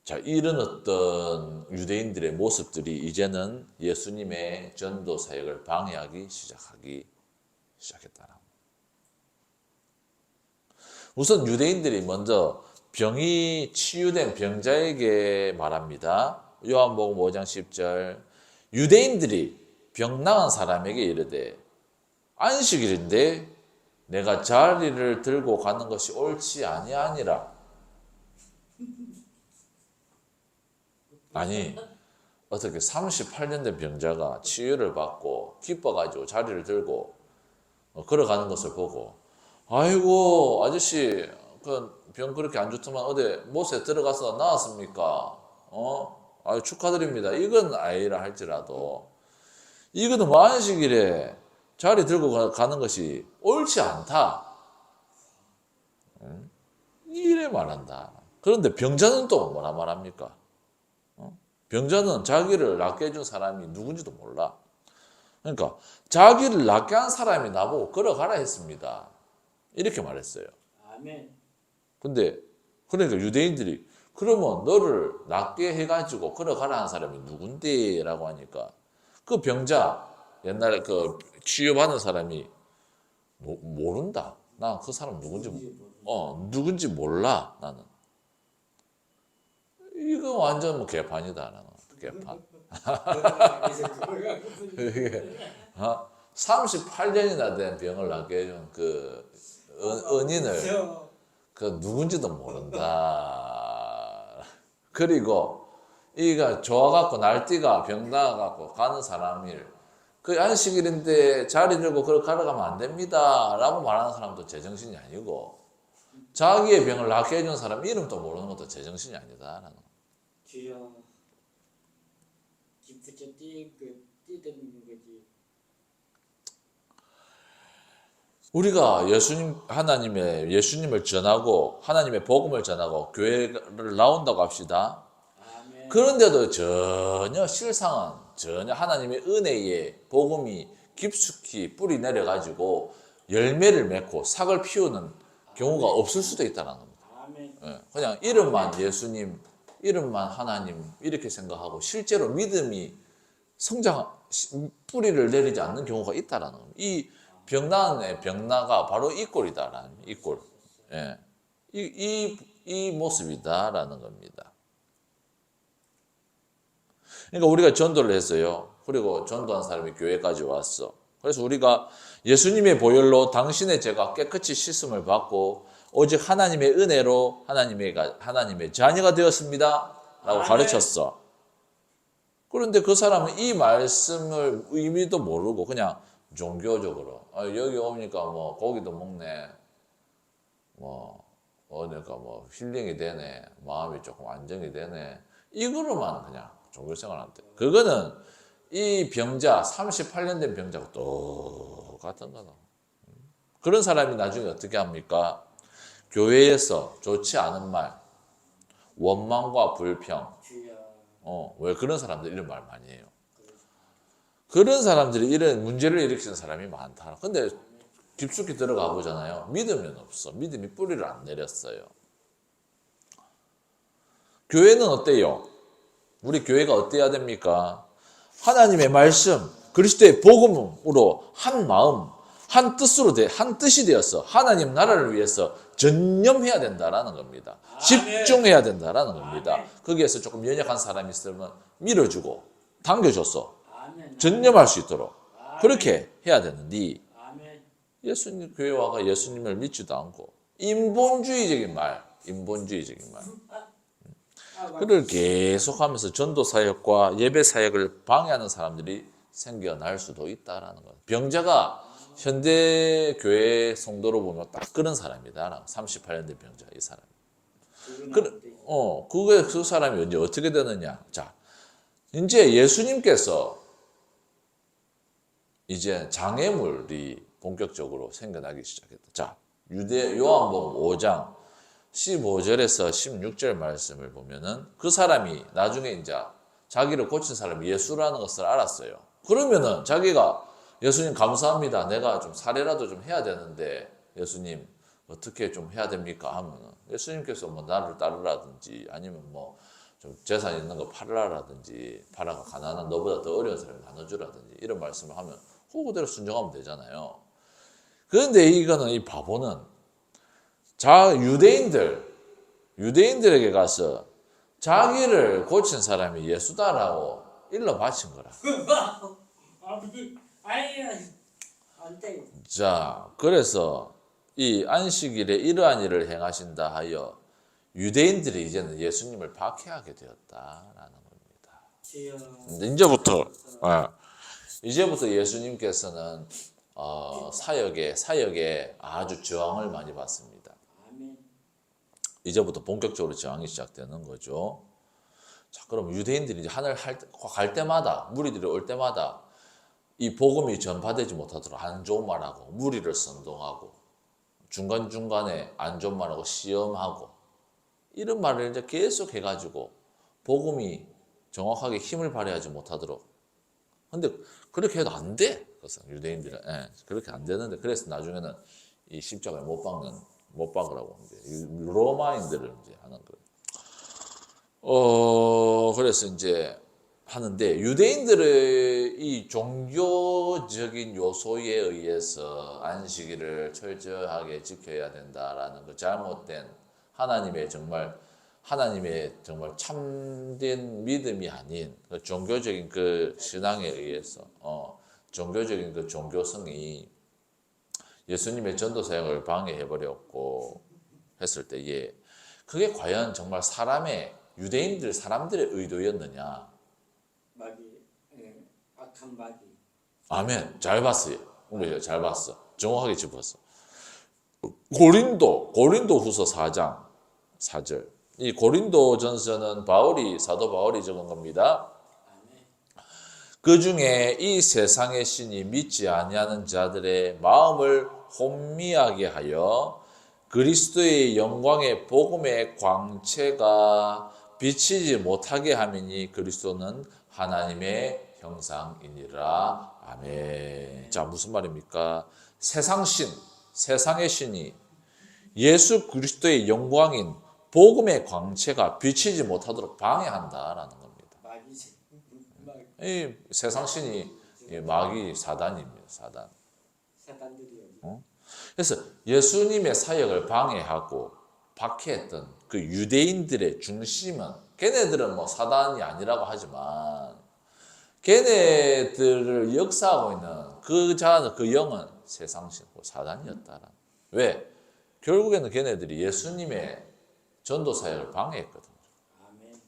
자, 이런 어떤 유대인들의 모습들이 이제는 예수님의 전도 사역을 방해하기 시작했다라고. 우선 유대인들이 먼저 병이 치유된 병자에게 말합니다. 요한복음 5장 10절. 유대인들이 병 나은 사람에게 이르되 안식일인데 내가 자리를 들고 가는 것이 옳지 아니하니라. 아니 어떻게 38년 된 병자가 치유를 받고 기뻐가지고 자리를 들고 걸어가는 것을 보고 아이고 아저씨 그 병 그렇게 안 좋더만 어디 못에 들어가서 나았습니까? 아유 축하드립니다. 이건 아니라 할지라도 이거는 뭐 안식일에 자리 들고 가는 것이 옳지 않다. 이래 말한다. 그런데 병자는 또 뭐라 말합니까? 병자는 자기를 낫게 해준 사람이 누군지도 몰라. 그러니까 자기를 낫게 한 사람이 나보고 걸어가라 했습니다. 이렇게 말했어요. 아멘. 근데 그러니까 유대인들이 그러면 너를 낫게 해가지고 걸어가라 한 사람이 누군데? 라고 하니까 그 병자 옛날에 그 치유받은 사람이 모른다. 나 그 사람 누군지 몰라 나는. 이거 완전 뭐 개판이다 나는. 개판. 38년이나 된 병을 낫게 해준 그 은인을 그 누군지도 모른다. 그리고 이가 좋아갖고 날뛰가 병 나가갖고 가는 사람일 그 안식일인데 자리 들고 그렇게 걸어가면 안 됩니다 라고 말하는 사람도 제정신이 아니고 자기의 병을 낫게 해준 사람 이름도 모르는 것도 제정신이 아니다 라는. 주여 기쁘게 뛰는 거지. 우리가 예수님을 전하고 하나님의 복음을 전하고 교회를 나온다고 합시다. 아멘. 그런데도 전혀 하나님의 은혜의 복음이 깊숙이 뿌리 내려가지고 열매를 맺고 삭을 피우는 경우가 없을 수도 있다는 겁니다. 아멘. 그냥 이름만 예수님, 이름만 하나님 이렇게 생각하고 실제로 믿음이 뿌리를 내리지 않는 경우가 있다는 겁니다. 이 병나은 병나가 바로 이 꼴이다라는 이 꼴. 예. 이 모습이다라는 겁니다. 그러니까 우리가 전도를 했어요. 그리고 전도한 사람이 교회까지 왔어. 그래서 우리가 예수님의 보혈로 당신의 죄가 깨끗이 씻음을 받고 오직 하나님의 은혜로 하나님의 자녀가 되었습니다. 라고 가르쳤어. 그런데 그 사람은 이 말씀을 의미도 모르고 그냥 종교적으로 여기 오니까 뭐 고기도 먹네, 그러니까 힐링이 되네, 마음이 조금 안정이 되네, 이거로만 그냥 종교생활한테. 그거는 이 병자 38년 된 병자가 똑같은 거다. 그런 사람이 나중에 어떻게 합니까? 교회에서 좋지 않은 말, 원망과 불평, 왜 그런 사람들 이런 말 많이 해요. 그런 사람들이 이런 문제를 일으키는 사람이 많다. 근데 깊숙이 들어가 보잖아요. 믿으면 없어. 믿음이 뿌리를 안 내렸어요. 교회는 어때요? 우리 교회가 어때야 됩니까? 하나님의 말씀, 그리스도의 복음으로 한 마음, 한 뜻으로 한 뜻이 되어서 하나님 나라를 위해서 전념해야 된다라는 겁니다. 집중해야 된다라는 겁니다. 거기에서 조금 연약한 사람이 있으면 밀어주고 당겨줘서 아멘. 전념할 수 있도록 그렇게 해야 되는데 아멘. 예수님 교회 와가 예수님을 믿지도 않고 인본주의적인 말. 그를 계속하면서 전도 사역과 예배 사역을 방해하는 사람들이 생겨날 수도 있다라는 거예요. 병자가 현대 교회 성도로 보면 딱 그런 사람이다. 38년 된 병자 이 사람. 그 사람이 이제 어떻게 되느냐? 자, 이제 예수님께서 이제 장애물이 본격적으로 생겨나기 시작했다. 자, 요한복음 5장 15절에서 16절 말씀을 보면은 그 사람이 나중에 이제 자기를 고친 사람이 예수라는 것을 알았어요. 그러면은 자기가 예수님 감사합니다. 내가 좀 사례라도 좀 해야 되는데 예수님 어떻게 좀 해야 됩니까? 하면은 예수님께서 뭐 나를 따르라든지 아니면 뭐 좀 재산 있는 거 팔라라든지 팔아가 가난한 너보다 더 어려운 사람을 나눠주라든지 이런 말씀을 하면 그대로 순종하면 되잖아요. 그런데 이거는 이 바보는 유대인들에게 가서 자기를 고친 사람이 예수다라고 일러 바친 거라. 안 돼. 자, 그래서 이 안식일에 이러한 일을 행하신다 하여 유대인들이 이제는 예수님을 박해하게 되었다라는 겁니다. 이제부터 예수님께서는 사역에 아주 저항을 많이 받습니다. 이제부터 본격적으로 저항이 시작되는 거죠. 자, 그럼 유대인들이 이제 하늘 갈 때마다 무리들이 올 때마다 이 복음이 전파되지 못하도록 안 좋은 말하고 무리를 선동하고 중간중간에 안 좋은 말하고 시험하고 이런 말을 이제 계속 해가지고 복음이 정확하게 힘을 발휘하지 못하도록. 근데 그렇게 해도 안 돼. 그래서 유대인들은 그렇게 안 되는데 그래서 나중에는 이 십자가에 못 박으라고 이제 로마인들을 이제 하는 거예요. 그래서 이제 하는데 유대인들의 이 종교적인 요소에 의해서 안식일을 철저하게 지켜야 된다라는 그 잘못된 하나님의 정말 참된 믿음이 아닌 그 종교적인 그 신앙에 의해서 종교적인 그 종교성이 예수님의 전도 사역을 방해해버렸고 했을 때에 그게 과연 정말 유대인들 사람들의 의도였느냐? 악한 마귀. 아멘. 잘 봤어요. 잘 봤어. 정확하게 짚었어. 고린도후서 4장 4절. 이 고린도전서는 사도 바울이 적은 겁니다. 그 중에 이 세상의 신이 믿지 아니하는 자들의 마음을 혼미하게 하여 그리스도의 영광의 복음의 광채가 비치지 못하게 함이니 그리스도는 하나님의 형상이니라. 아멘. 자, 무슨 말입니까? 세상의 신이 예수 그리스도의 영광인 복음의 광채가 비치지 못하도록 방해한다라는 겁니다. 이 세상 신이 마귀 사단입니다. 사단들이요. 그래서 예수님의 사역을 방해하고 박해했던 그 유대인들의 중심은 걔네들은 뭐 사단이 아니라고 하지만 걔네들을 역사하고 있는 그 영은 세상신, 사단이었다라. 왜? 결국에는 걔네들이 예수님의 전도 사역을 방해했거든요. 아멘.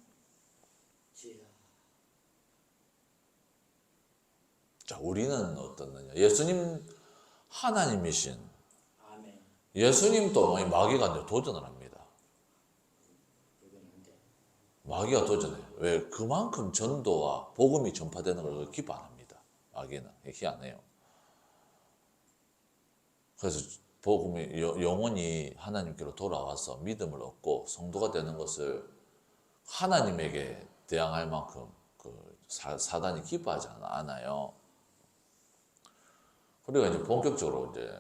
자, 우리는 어떻느냐? 예수님 하나님이신 아멘. 예수님도 마귀가 도전을 합니다. 마귀가 도전해요. 왜? 그만큼 전도와 복음이 전파되는 걸 기뻐 안 합니다. 마귀는 희한해요. 그래서 복음이 영원히 하나님께로 돌아와서 믿음을 얻고 성도가 되는 것을 하나님에게 대항할 만큼 사단이 기뻐하지 않아요. 그리고 이제 본격적으로 이제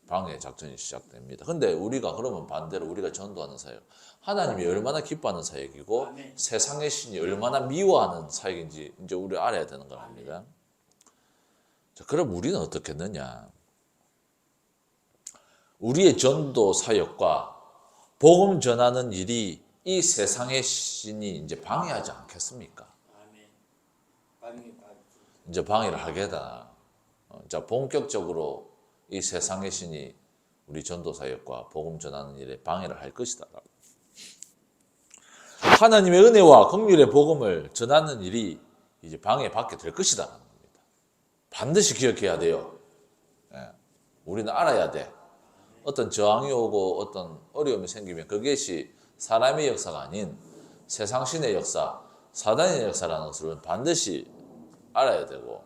방해 작전이 시작됩니다. 근데 우리가 그러면 반대로 우리가 전도하는 사역, 하나님이 얼마나 기뻐하는 사역이고 아멘. 세상의 신이 얼마나 미워하는 사역인지 이제 우리 알아야 되는 겁니다. 자, 그럼 우리는 어떻게 했느냐? 우리의 전도 사역과 복음 전하는 일이 이 세상의 신이 이제 방해하지 않겠습니까? 아멘. 방해받지. 이제 방해를 하게다. 자, 본격적으로 이 세상의 신이 우리 전도 사역과 복음 전하는 일에 방해를 할 것이다. 하나님의 은혜와 긍휼의 복음을 전하는 일이 이제 방해받게 될 것이다. 반드시 기억해야 돼요. 예. 우리는 알아야 돼. 어떤 저항이 오고 어떤 어려움이 생기면 그것이 사람의 역사가 아닌 세상신의 역사, 사단의 역사라는 것을 반드시 알아야 되고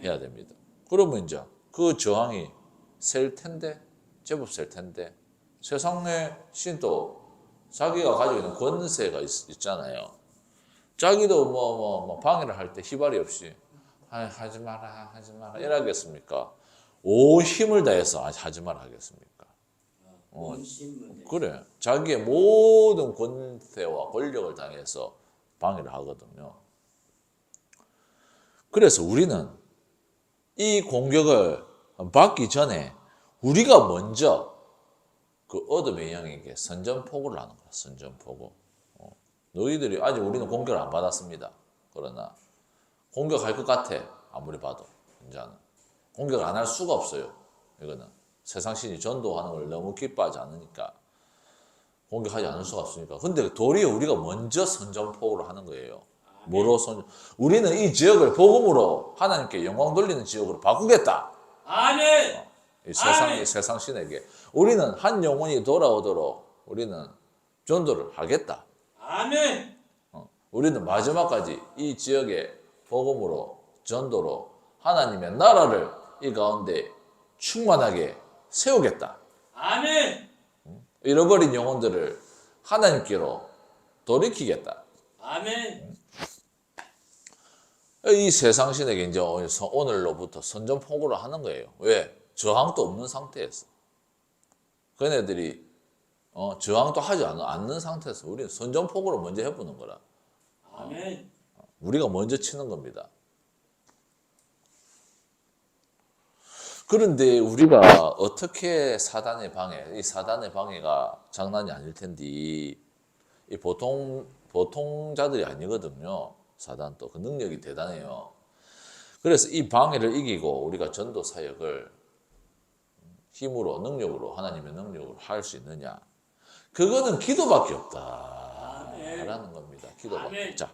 해야 됩니다. 그러면 이제 그 저항이 셀 텐데, 제법 셀 텐데, 세상의 신도 자기가 가지고 있는 권세가 있잖아요. 자기도 뭐 방해를 할 때 희발이 없이 하지 마라 이러겠습니까? 온 힘을 다해서 하지 마라 하겠습니까? 원심을 그래. 자기의 모든 권세와 권력을 당해서 방해를 하거든요. 그래서 우리는 이 공격을 받기 전에 우리가 먼저 그 어둠의 영에게 선전포고를 하는 거야. 선전포고. 너희들이 아직 우리는 공격을 안 받았습니다. 그러나 공격할 것 같아. 아무리 봐도 이제는 공격을 안 할 수가 없어요. 이거는 세상 신이 전도하는 걸 너무 기뻐하지 않으니까 공격하지 않을 수가 없으니까. 근데 도리어 우리가 먼저 선전포고를 하는 거예요. 뭐로 우리는 이 지역을 복음으로 하나님께 영광 돌리는 지역으로 바꾸겠다. 아멘. 이 세상 신에게 우리는 한 영혼이 돌아오도록 우리는 전도를 하겠다. 아멘. 우리는 마지막까지 이 지역의 복음으로 전도로 하나님의 나라를 이 가운데 충만하게 세우겠다. 아멘. 잃어버린 영혼들을 하나님께로 돌이키겠다. 아멘. 이 세상신에게 이제 오늘로부터 선전포고를 하는 거예요. 왜? 저항도 없는 상태에서. 그네들이 저항도 하지 않는 상태에서 우리는 선전포고를 먼저 해보는 거라. 아멘. 우리가 먼저 치는 겁니다. 그런데 우리가 어떻게 사단의 방해, 이 사단의 방해가 장난이 아닐 텐데, 이 보통자들이 아니거든요. 사단도 그 능력이 대단해요. 그래서 이 방해를 이기고 우리가 전도 사역을 힘으로, 능력으로, 하나님의 능력으로 할 수 있느냐? 그거는 기도밖에 없다라는 겁니다. 기도밖에. 자,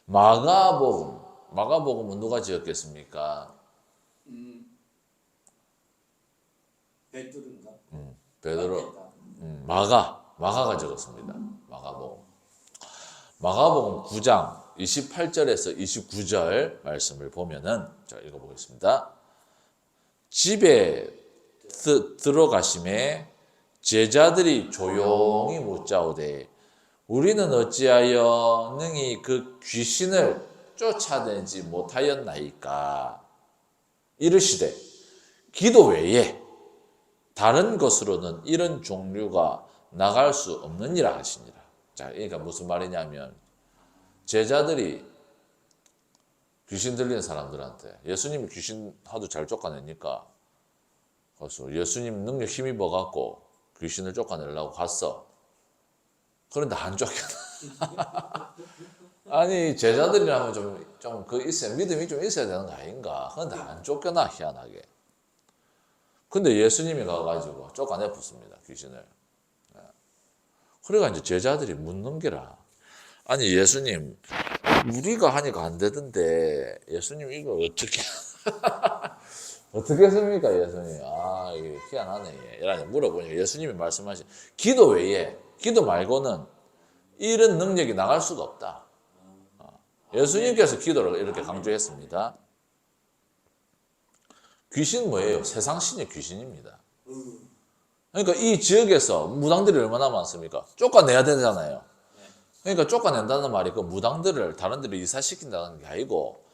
마가복음은 누가 지었겠습니까? 베드로인가? 베드로, 마가가 적었습니다. 마가복음 9장 28절에서 29절 말씀을 보면은, 자, 읽어보겠습니다. 집에 들어가심에 제자들이 조용히 묻자오되 우리는 어찌하여 능히 그 귀신을 쫓아내지 못하였나이까? 이르시되 기도 외에 다른 것으로는 이런 종류가 나갈 수 없느니라 하시니라. 자, 그러니까 무슨 말이냐면 제자들이 귀신 들리는 사람들한테 예수님이 귀신 하도 잘 쫓아내니까 그래서 예수님 능력 힘입어 갖고 귀신을 쫓아내려고 갔어. 그런데 안 쫓겨나. 아니 제자들이라면 좀 있어야 믿음이 좀 있어야 되는 거 아닌가. 그런데 안 쫓겨나 희한하게. 근데 예수님이 가가지고 쫓아내 붙습니다 귀신을. 그래가 이제 제자들이 묻는 게라. 아니 예수님 우리가 하니까 안 되던데 예수님 이거 어떻게 어떻게 했습니까 예수님? 아 이게 희한하네. 이렇게 물어보니까 예수님이 말씀하신 기도 외에 기도 말고는 이런 능력이 나갈 수가 없다. 예수님께서 기도를 이렇게 강조했습니다. 귀신 뭐예요? 세상 신의 귀신입니다. 그러니까 이 지역에서 무당들이 얼마나 많습니까? 쫓아내야 되잖아요. 그러니까 쫓아낸다는 말이 그 무당들을 다른 데로 이사시킨다는 게 아니고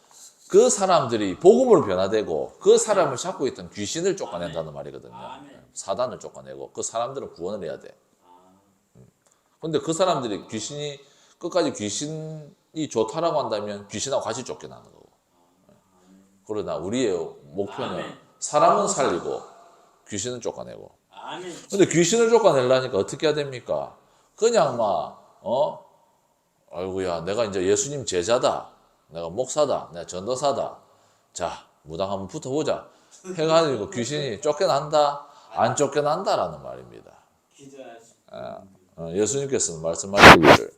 그 사람들이 복음으로 변화되고 그 사람을 잡고 있던 귀신을 쫓아낸다는 말이거든요. 사단을 쫓아내고 그 사람들은 구원을 해야 돼. 근데 그 사람들이 끝까지 귀신이 좋다라고 한다면 귀신하고 같이 쫓겨나는 거고. 그러나 우리의 목표는 아멘. 사람은 살리고 귀신은 쫓아내고. 아멘. 근데 귀신을 쫓아내려니까 어떻게 해야 됩니까? 그냥 아이고야, 내가 이제 예수님 제자다. 내가 목사다. 내가 전도사다. 자, 무당 한번 붙어보자. 해가지고 귀신이 쫓겨난다? 안 쫓겨난다라는 말입니다. 기도하시고. 예수님께서는 말씀하시기를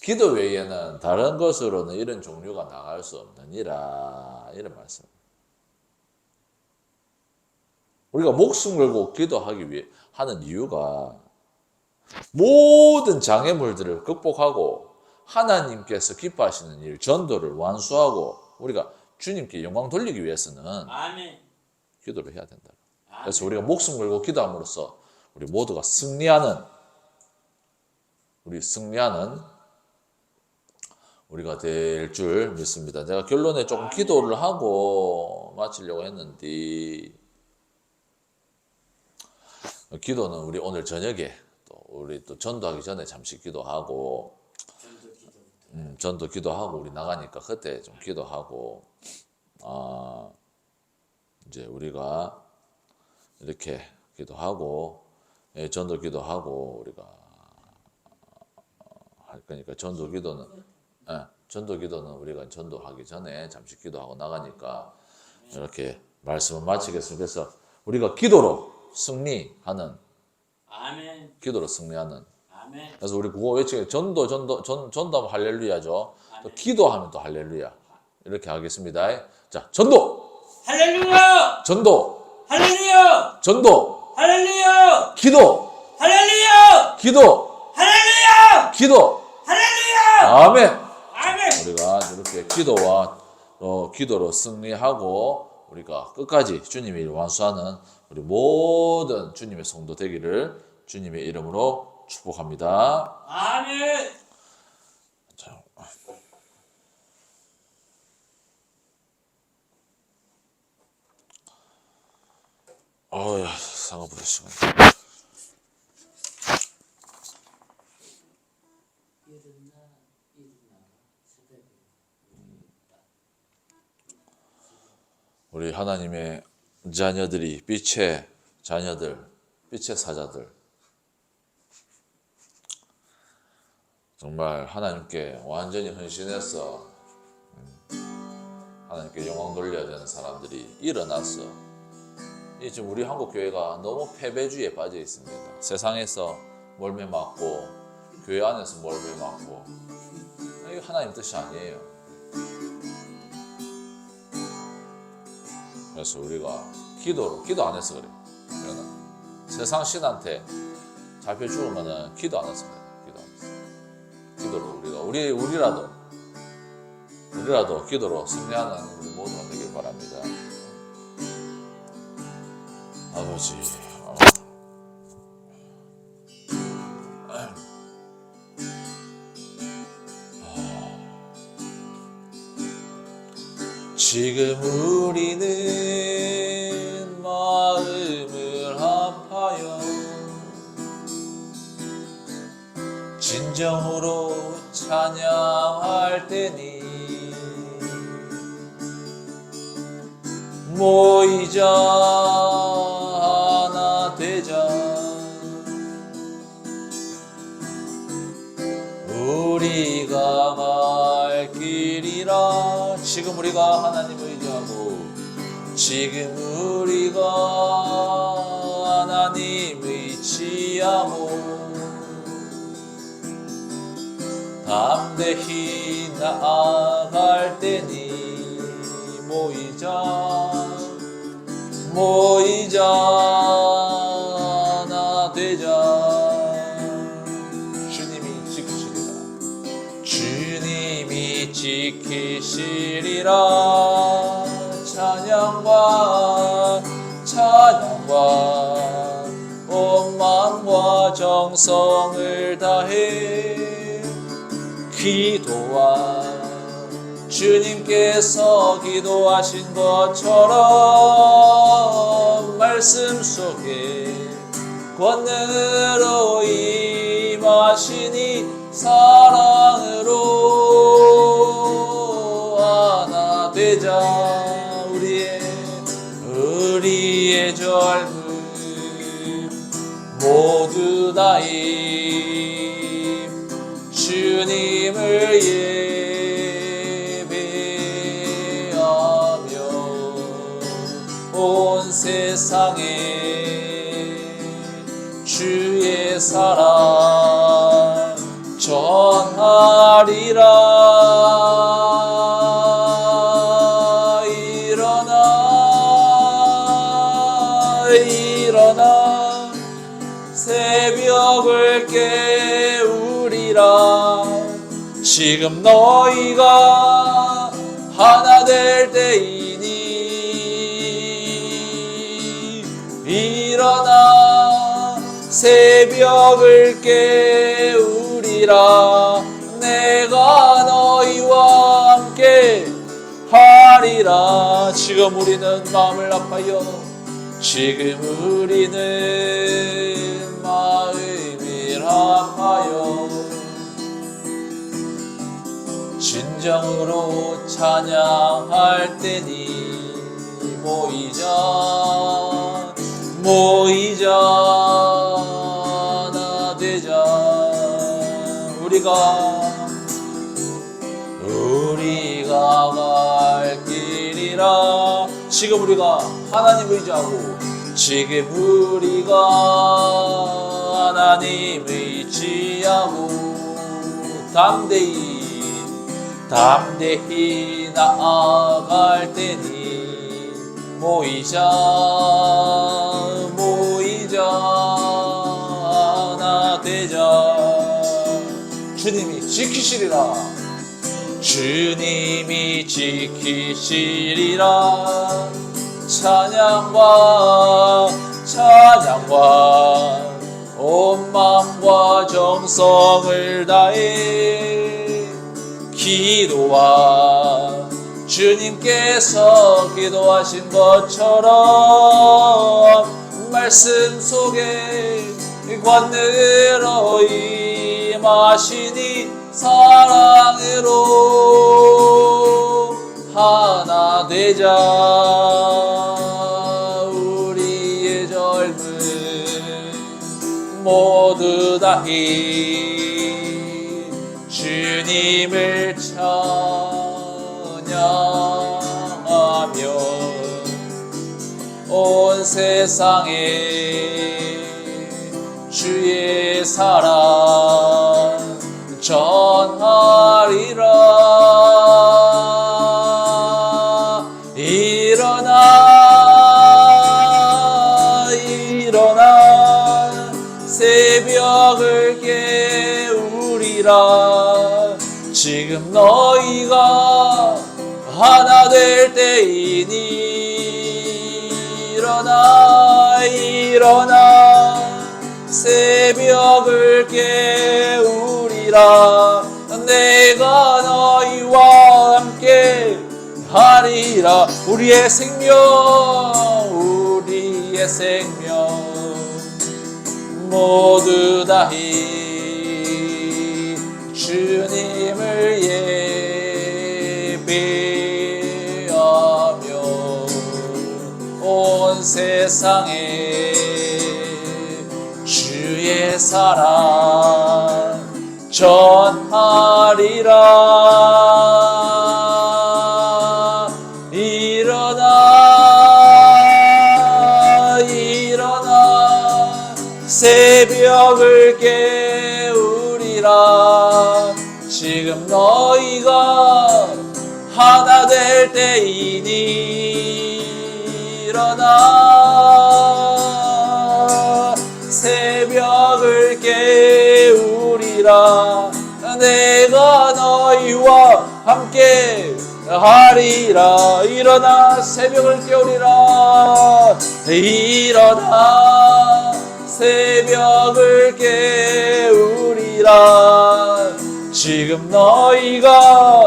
기도 외에는 다른 것으로는 이런 종류가 나갈 수 없느니라. 이런 말씀. 우리가 목숨 걸고 기도하기 위해 하는 이유가 모든 장애물들을 극복하고 하나님께서 기뻐하시는 일, 전도를 완수하고 우리가 주님께 영광 돌리기 위해서는 아멘. 기도를 해야 된다. 아멘. 그래서 우리가 목숨 걸고 기도함으로써 우리 모두가 승리하는 우리가 될 줄 믿습니다. 제가 결론에 조금 기도를 하고 마치려고 했는데 기도는 우리 오늘 저녁에 우리 또 전도하기 전에 잠시 기도하고 전도 기도하고 우리 나가니까 그때 좀 기도하고 이제 우리가 이렇게 기도하고 전도 기도하고 우리가 할 거니까 전도 기도는 우리가 전도하기 전에 잠시 기도하고 나가니까 이렇게 말씀을 마치겠습니다. 그래서 우리가 기도로 승리하는 아멘. 기도로 승리하는 아멘. 그래서 우리 그거 외치게 전도하면 할렐루야죠. 또 기도하면 또 할렐루야. 이렇게 하겠습니다. 자, 전도! 할렐루야! 전도! 할렐루야! 전도! 할렐루야! 기도! 할렐루야! 기도! 할렐루야! 기도! 할렐루야! 아멘! 아멘. 우리가 이렇게 기도로 승리하고 우리가 끝까지 주님의 일을 완수하는 우리 모든 주님의 성도 되기를 주님의 이름으로 축복합니다. 아멘. 자, 어야 생각보다 시간. 우리 하나님의 자녀들이 빛의 자녀들, 빛의 사자들 정말 하나님께 완전히 헌신해서 하나님께 영광 돌려야 되는 사람들이 일어났어. 지금 우리 한국 교회가 너무 패배주의에 빠져 있습니다. 세상에서 몰매 맞고 교회 안에서 몰매 맞고 이게 하나님 뜻이 아니에요. 그래서 우리가 기도 안 해서 그래. 세상 신한테 잡혀 죽으면은 기도 안 해서 그래. 기도로 우리라도 기도로 승리하는 우리 모두가 되길 바랍니다. 아버지, 지금 우리는 마음을 합하여 진정으로 찬양할 때니 모이자 하나 되자 우리가 갈 길이라. 지금 우리가 하나님을 의지하고 지금 우리가 하나님을 의지하고 담대히 나아갈 때니 모이자 하나 되자. 주님이 지키시리라. 찬양과 온 마음과 정성을 다해 기도와 주님께서 기도하신 것처럼 말씀 속에 권능으로 임하시니 사랑으로 하나 되자. 우리 우리의 젊음 모두 다임 주님을 예배하며 온 세상에 주의 사랑 전하리라. 일어나 새벽을 깨우리라. 지금 너희가 하나 될 때이니 일어나 새벽을 깨우리라. 내가 너희와 함께 하리라. 지금 우리는 마음을 아파요. 지금 우리는 마음을 아파요. 진정으로 찬양할 때니 모이자 하나 되자. 우리가 갈 길이라. 지금 우리가 하나님 의지하고 지금 우리가 하나님 의지하고 담대히 나아갈 때니 모이자 하나 되자. 주님이 지키시리라. 주님이 지키시리라. 찬양과 온 마음과 정성을 다해 기도와 주님께서 기도하신 것처럼 말씀 속에 권능으로 임하시니 사랑으로 하나 되자. 우리의 젊음 모두 다히 주님을 찬양하며 온 세상에 주의 사랑 전하리라. 일어나 새벽을 깨우리라. 지금 너희가 하나 될 때이니 일어나 새벽을 깨우리라. 내가 너희와 함께 하리라. 우리의 생명 모두 다히 주님을 예배하며 온 세상에 주의 사랑 전하리라. 일어나 새벽을 깨우리라. 지금 너희가 하나 될 때이니 일어나 새벽을 깨우리라. 내가 너희와 함께 하리라. 일어나 새벽을 깨우리라. 일어나 새벽을 깨우리라. 지금 너희가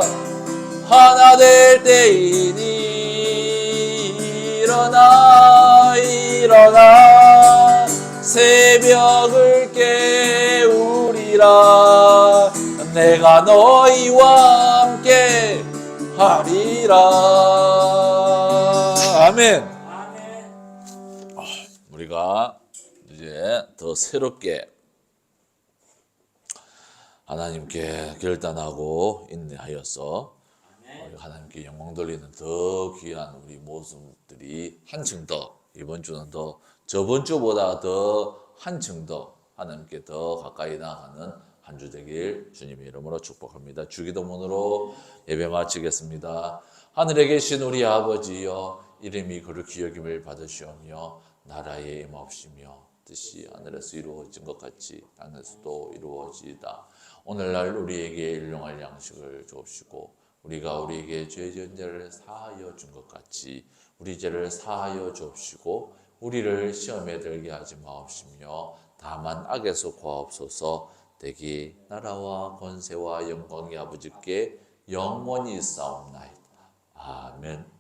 하나 될 때이니 일어나 새벽을 깨우리라. 내가 너희와 함께 하리라. 아멘. 우리가 이제 더 새롭게 하나님께 결단하고 인내하여서 우리 하나님께 영광 돌리는 더 귀한 우리 모습들이 한층 더 이번 주는 더 저번 주보다 더 한층 더 하나님께 더 가까이 나아가는 한 주 되길 주님의 이름으로 축복합니다. 주기도문으로 예배 마치겠습니다. 하늘에 계신 우리 아버지여 이름이 거룩히 여김을 받으시오며 나라의 임하옵시며 뜻이 하늘에서 이루어진 것 같이 땅에서도 이루어지이다. 오늘날 우리에게 일용할 양식을 주옵시고 우리가 우리에게 죄 지은 자를 사하여 준 것 같이 우리 죄를 사하여 주옵시고 우리를 시험에 들게 하지 마옵시며 다만 악에서 구하옵소서. 대기 나라와 권세와 영광이 아버지께 영원히 있사옵나이다. 아멘.